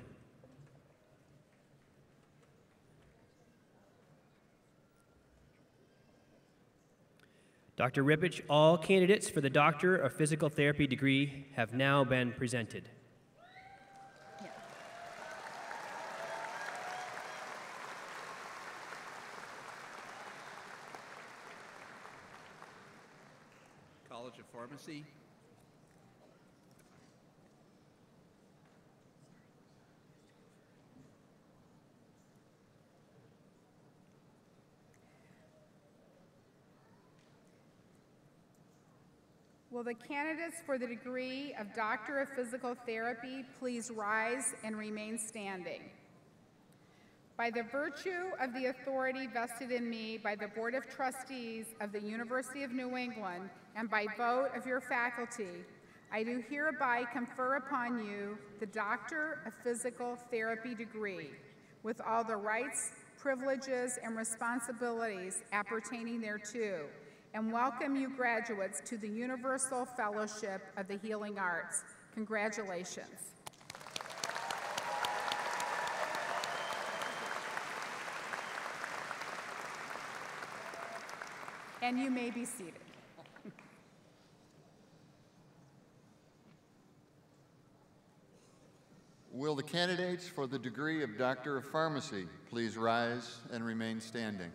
Dr. Rippich, all candidates for the Doctor of Physical Therapy degree have now been presented. College of Pharmacy. Will the candidates for the degree of Doctor of Physical Therapy please rise and remain standing? By the virtue of the authority vested in me by the Board of Trustees of the University of New England and by vote of your faculty, I do hereby confer upon you the Doctor of Physical Therapy degree with all the rights, privileges, and responsibilities appertaining thereto, and welcome you graduates to the Universal Fellowship of the Healing Arts. Congratulations. And you may be seated. Will the candidates for the degree of Doctor of Pharmacy please rise and remain standing?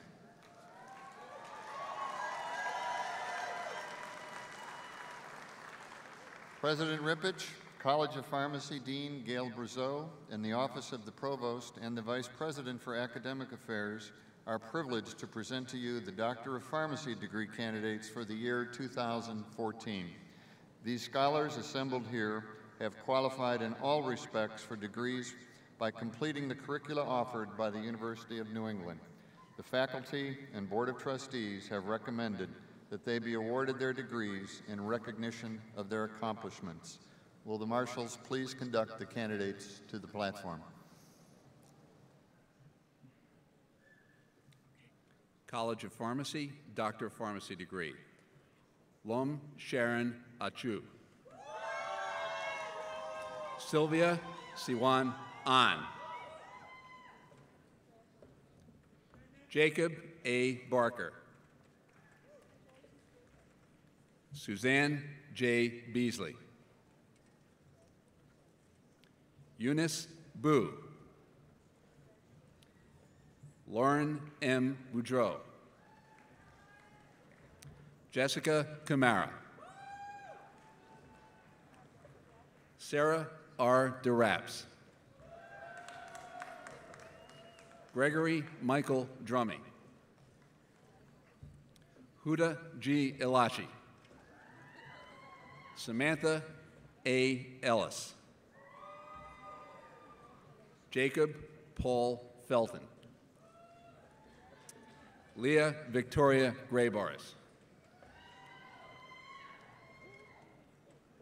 President Rippich, College of Pharmacy Dean Gail Brazeau, and the Office of the Provost and the Vice President for Academic Affairs are privileged to present to you the Doctor of Pharmacy degree candidates for the year 2014. These scholars assembled here have qualified in all respects for degrees by completing the curricula offered by the University of New England. The faculty and Board of Trustees have recommended that they be awarded their degrees in recognition of their accomplishments. Will the marshals please conduct the candidates to the platform? College of Pharmacy, Doctor of Pharmacy degree. Lom Sharon Achu. Sylvia Siwan An. Jacob A. Barker. Suzanne J. Beasley. Eunice Boo. Lauren M. Boudreau. Jessica Camara. Sarah R. DeRaps. Gregory Michael Drumming. Huda G. Ilachi. Samantha A. Ellis. Jacob Paul Felton. Leah Victoria Grayboris.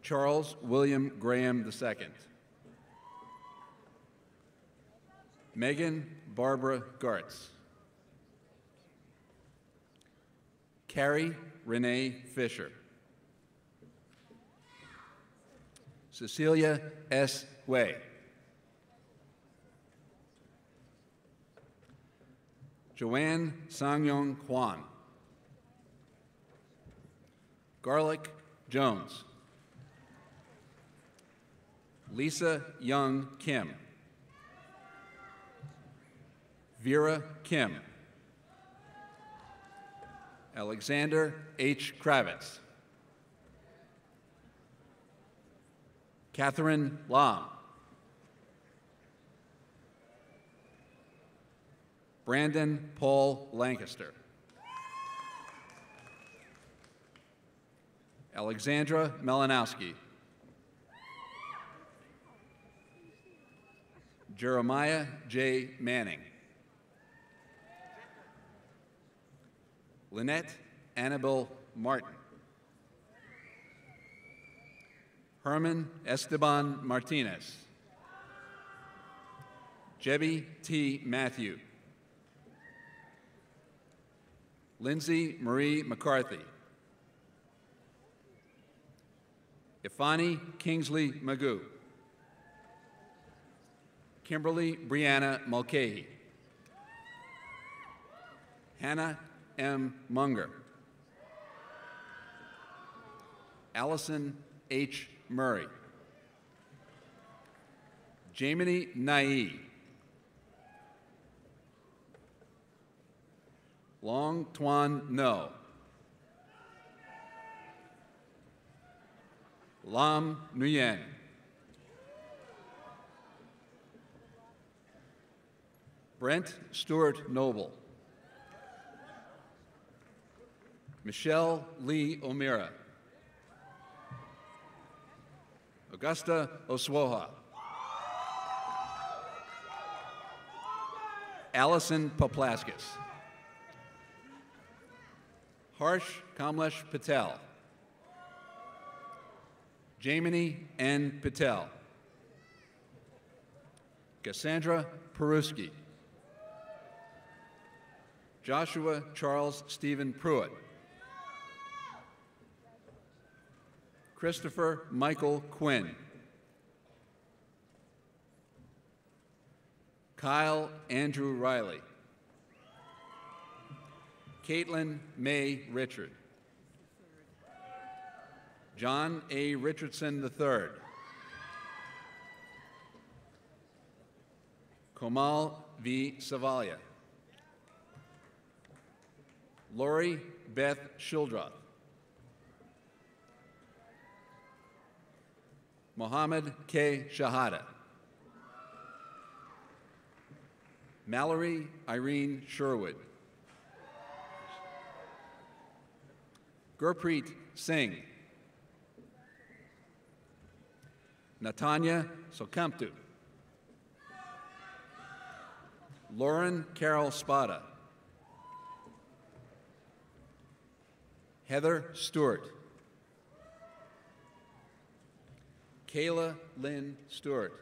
Charles William Graham II. Megan Barbara Gartz. Carrie Renee Fisher. Cecilia S. Way. Joanne Sangyong Kwan. Garlic Jones. Lisa Young Kim. Vera Kim. Alexander H. Kravitz. Catherine Lam. Brandon Paul Lancaster. Alexandra Melanowski. Jeremiah J. Manning. Lynette Annabelle Martin. Herman Esteban Martinez. Jebby T. Matthew. Lindsay Marie McCarthy. Ifani Kingsley Magoo. Kimberly Brianna Mulcahy. Hannah M. Munger. Allison H. Murray. Jamie Nai. Long Tuan No. Lam Nguyen. Brent Stewart Noble. Michelle Lee O'Meara. Augusta Oswoha. Allison Poplaskis. Harsh Kamlesh Patel. Jamini N. Patel. Cassandra Peruski. Joshua Charles Stephen Pruitt. Christopher Michael Quinn. Kyle Andrew Riley. Caitlin May Richard. John A. Richardson III. Komal V. Savalia. Lori Beth Shildroth. Mohammed K. Shahada. Mallory Irene Sherwood. Gurpreet Singh. Natanya Sokamptu. Lauren Carol Spada. Heather Stewart. Kayla Lynn Stewart.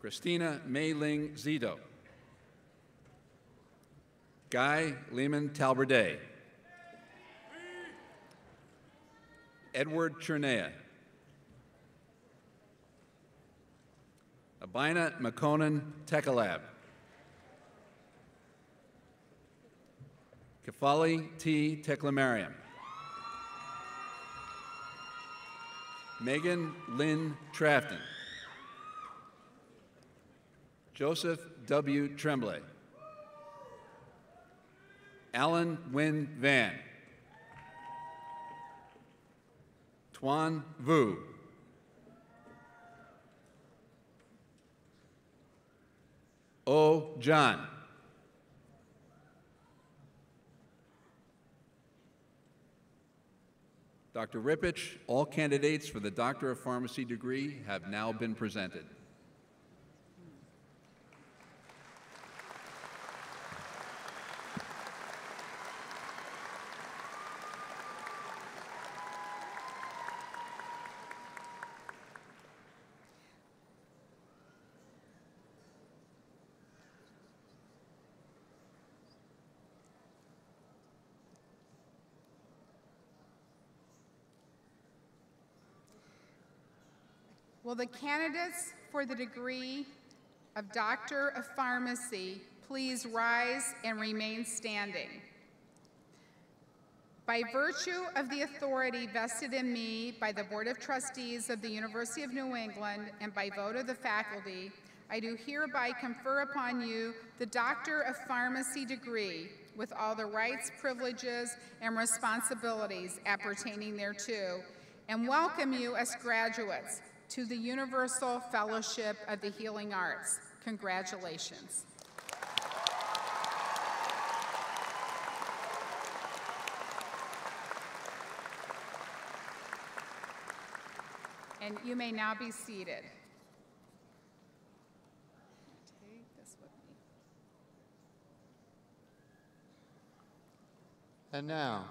Christina Mei Ling Zito. Guy Lehman Talberday. Edward Chernea. Abina McConan Tekalab. Kefali T. Teklamariam. Megan Lynn Trafton. Joseph W. Tremblay. Alan Wynn Van. Tuan Vu. O. John. Dr. Ripich, all candidates for the Doctor of Pharmacy degree have now been presented. Will the candidates for the degree of Doctor of Pharmacy please rise and remain standing? By virtue of the authority vested in me by the Board of Trustees of the University of New England and by vote of the faculty, I do hereby confer upon you the Doctor of Pharmacy degree with all the rights, privileges, and responsibilities appertaining thereto, and welcome you as graduates to the Universal Fellowship of the Healing Arts. Congratulations. And you may now be seated. Take this with me. And now,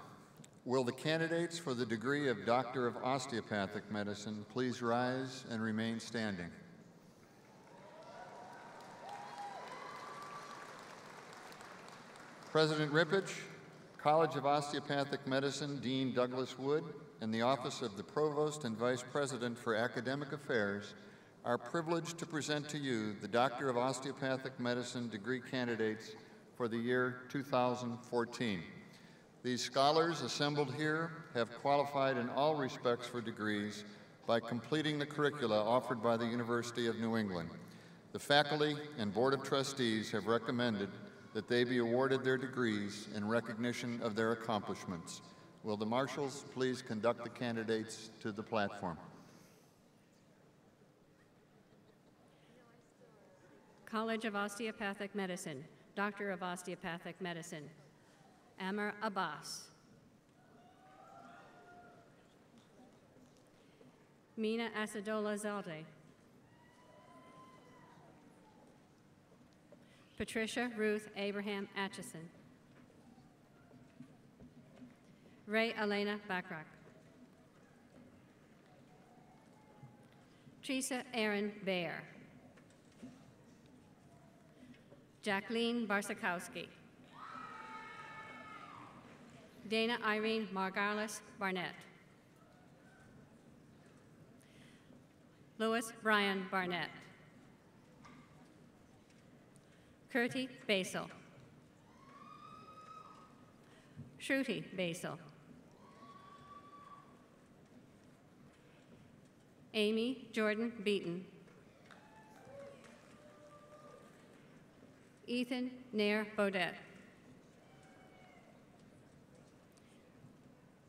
will the candidates for the degree of Doctor of Osteopathic Medicine please rise and remain standing? President Ripich, College of Osteopathic Medicine, Dean Douglas Wood, and the Office of the Provost and Vice President for Academic Affairs are privileged to present to you the Doctor of Osteopathic Medicine degree candidates for the year 2014. These scholars assembled here have qualified in all respects for degrees by completing the curricula offered by the University of New England. The faculty and Board of Trustees have recommended that they be awarded their degrees in recognition of their accomplishments. Will the marshals please conduct the candidates to the platform? College of Osteopathic Medicine, Doctor of Osteopathic Medicine, Amr Abbas. Mina Asadola Zalde. Patricia Ruth Abraham Atchison. Ray Elena Backrack. Teresa Aaron Baer. Jacqueline Barsakowski. Dana Irene Margarlis Barnett. Louis Brian Barnett. Kurti Basil. Shruti Basil. Amy Jordan Beaton. Ethan Nair Baudet.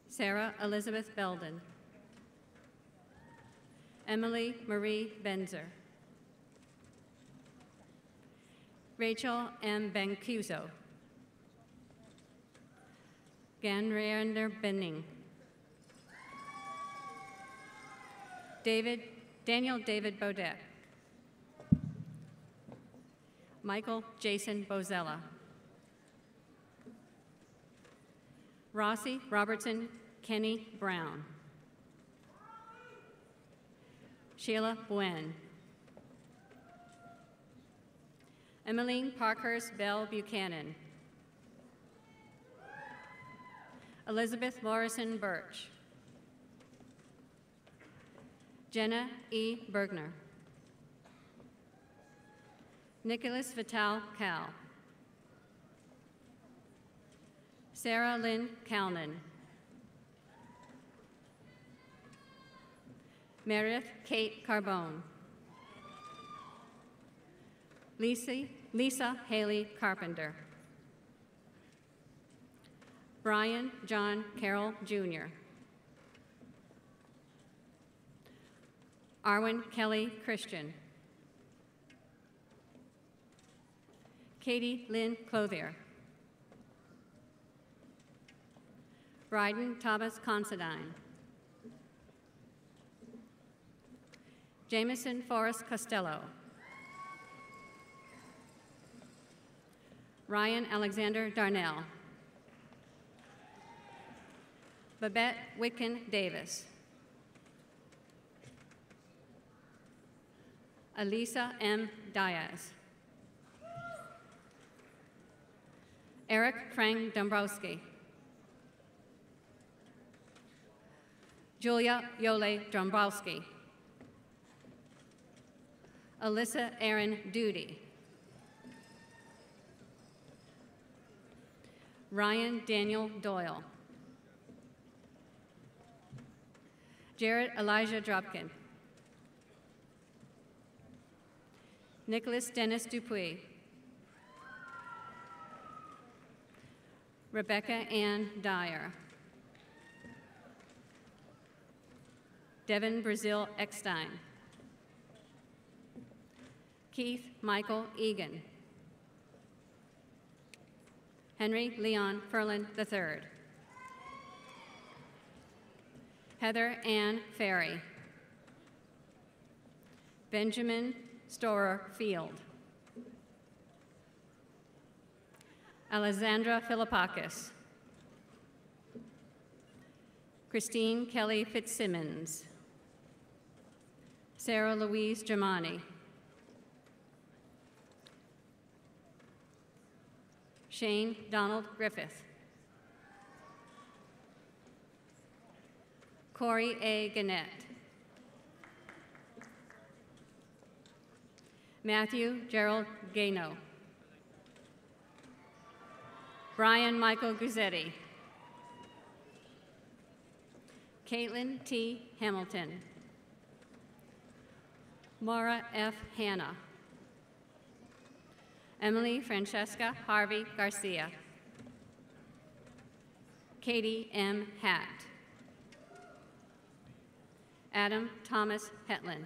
Sarah Elizabeth Belden. Emily Marie Benzer. Rachel M. Bencuso. Ganrander Benning. Daniel David Baudet. Michael Jason Bozella. Rossi Robertson Kenny Brown. Sheila Buen. Emmeline Parkhurst Bell Buchanan. Elizabeth Morrison Birch. Jenna E. Bergner. Nicholas Vital Cal. Sarah Lynn Calnan. Meredith Kate Carbone. Lisa Haley Carpenter. Brian John Carroll Jr. Arwen Kelly Christian. Katie Lynn Clothier. Bryden Thomas Considine. Jameson Forrest Costello. Ryan Alexander Darnell. Babette Whitkin Davis. Elisa M. Diaz. Eric Frank Dombrowski. Julia Yole Dombrowski. Alyssa Aaron Duty. Ryan Daniel Doyle. Jared Elijah Dropkin. Nicholas Dennis Dupuy. Rebecca Ann Dyer. Devin Brazil Eckstein. Keith Michael Egan. Henry Leon Ferlin III. Heather Ann Ferry. Benjamin Storer Field. Alexandra Philippakis. Christine Kelly Fitzsimmons. Sarah Louise Germani. Shane Donald Griffith. Corey A. Gannett. Matthew Gerald Gano. Brian Michael Guzzetti. Caitlin T. Hamilton. Maura F. Hanna. Emily Francesca Harvey Garcia. Katie M. Hatt. Adam Thomas Hetland.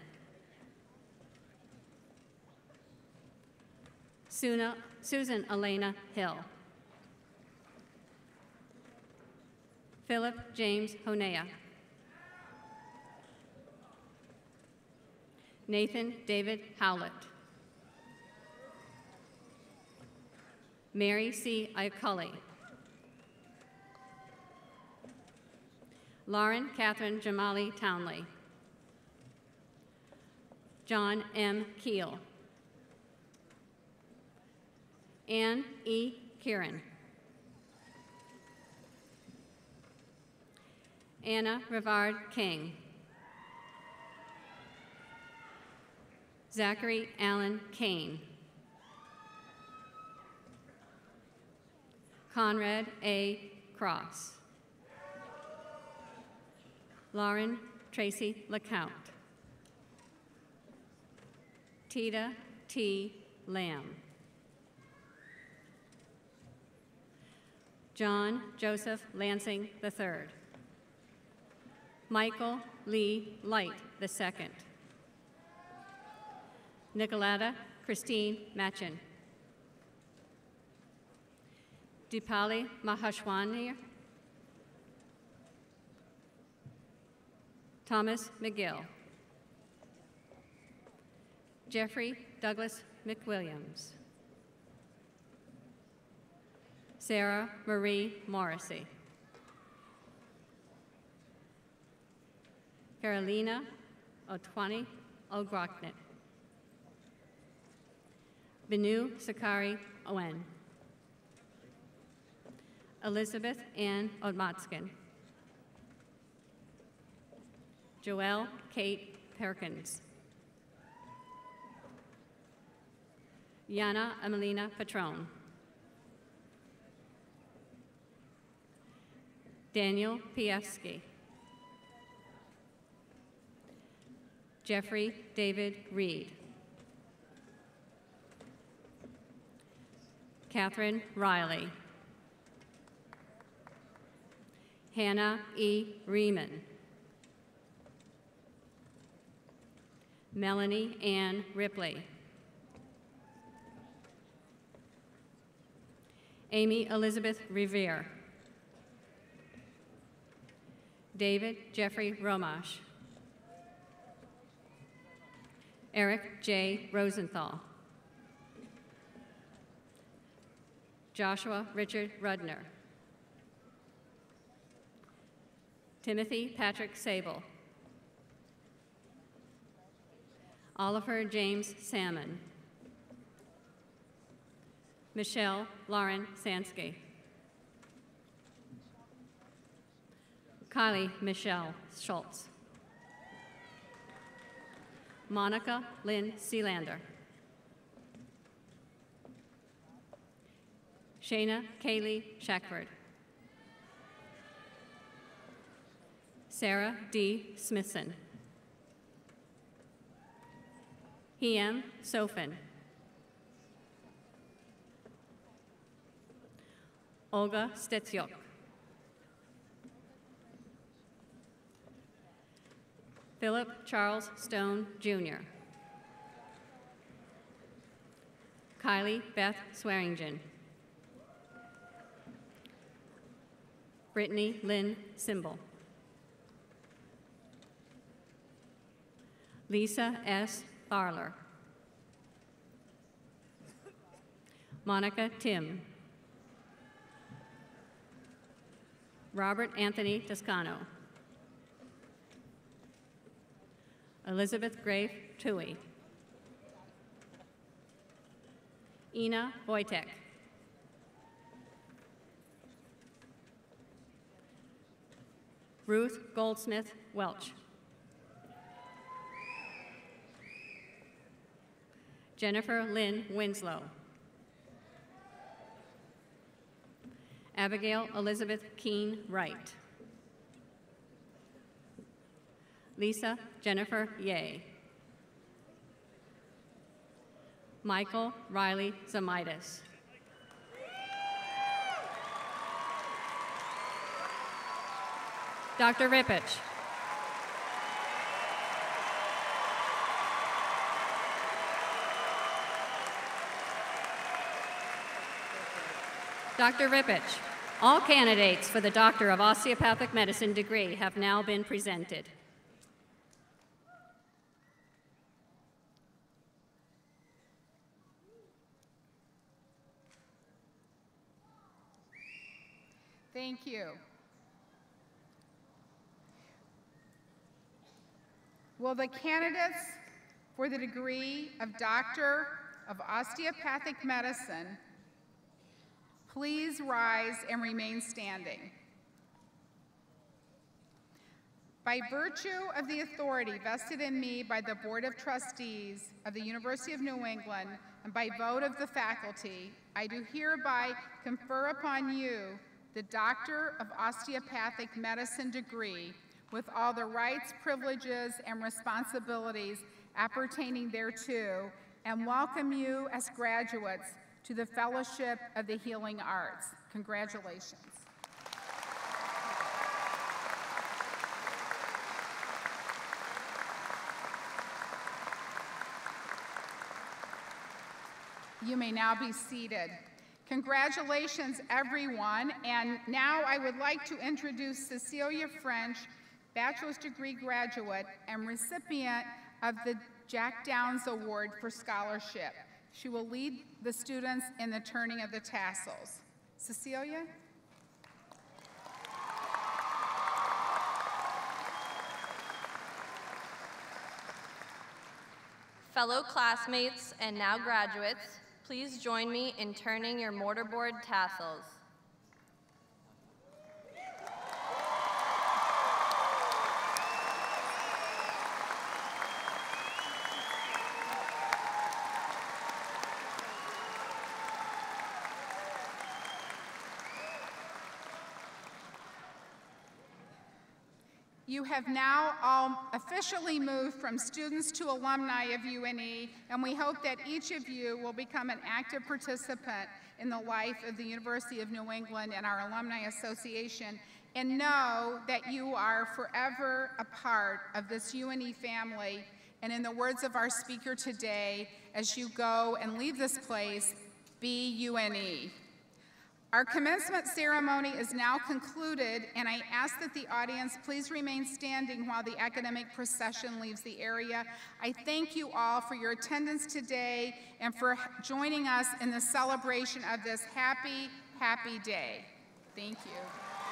Susan Elena Hill. Philip James Honea. Nathan David Howlett. Mary C. Iaculli. Lauren Catherine Jamali Townley. John M. Keel. Ann E. Kieran. Anna Rivard King. Zachary Allen Kane. Conrad A. Cross. Lauren Tracy LeCount. Tita T. Lamb. John Joseph Lansing III. Michael Lee Light II. Nicoletta Christine Machin. Deepali Mahashwani. Thomas McGill. Jeffrey Douglas McWilliams. Sarah Marie Morrissey. Carolina Otwani O'Grocknet. Binu Sakari Owen. Elizabeth Ann Odmatskin. Joelle Kate Perkins. Yana Emelina Patron. Daniel Piefsky. Jeffrey David Reed. Catherine Riley. Hannah E. Riemann. Melanie Ann Ripley. Amy Elizabeth Revere. David Jeffrey Romash. Eric J. Rosenthal. Joshua Richard Rudner. Timothy Patrick Sable. Oliver James Salmon. Michelle Lauren Sansky. Kylie Michelle Schultz. Monica Lynn Sealander. Shayna Kaylee Shackford. Sarah D. Smithson. Hiem Sofin. Olga Stetsyuk. Philip Charles Stone, Jr. Kylie Beth Swearingen. Brittany Lynn Simbel. Lisa S. Tharler. Monica Tim. Robert Anthony Toscano. Elizabeth Grave Tui. Ina Wojtek. Ruth Goldsmith Welch. Jennifer Lynn Winslow. Abigail Elizabeth Keene Wright. Lisa Jennifer Ye. Michael Riley Zamitis. Dr. Rippich. Dr. Rippich, all candidates for the Doctor of Osteopathic Medicine degree have now been presented. Thank you. Will the candidates for the degree of Doctor of Osteopathic Medicine please rise and remain standing? By virtue of the authority vested in me by the Board of Trustees of the University of New England and by vote of the faculty, I do hereby confer upon you the Doctor of Osteopathic Medicine degree with all the rights, privileges, and responsibilities appertaining thereto, and welcome you as graduates to the Fellowship of the Healing Arts. Congratulations. You may now be seated. Congratulations, everyone. And now I would like to introduce Cecilia French, bachelor's degree graduate and recipient of the Jack Downs Award for Scholarship. She will lead the students in the turning of the tassels. Cecilia? Fellow classmates and now graduates, please join me in turning your mortarboard tassels. You have now all officially moved from students to alumni of UNE, and we hope that each of you will become an active participant in the life of the University of New England and our Alumni Association, and know that you are forever a part of this UNE family. And in the words of our speaker today, as you go and leave this place, be UNE. Our commencement ceremony is now concluded, and I ask that the audience please remain standing while the academic procession leaves the area. I thank you all for your attendance today and for joining us in the celebration of this happy, happy day. Thank you.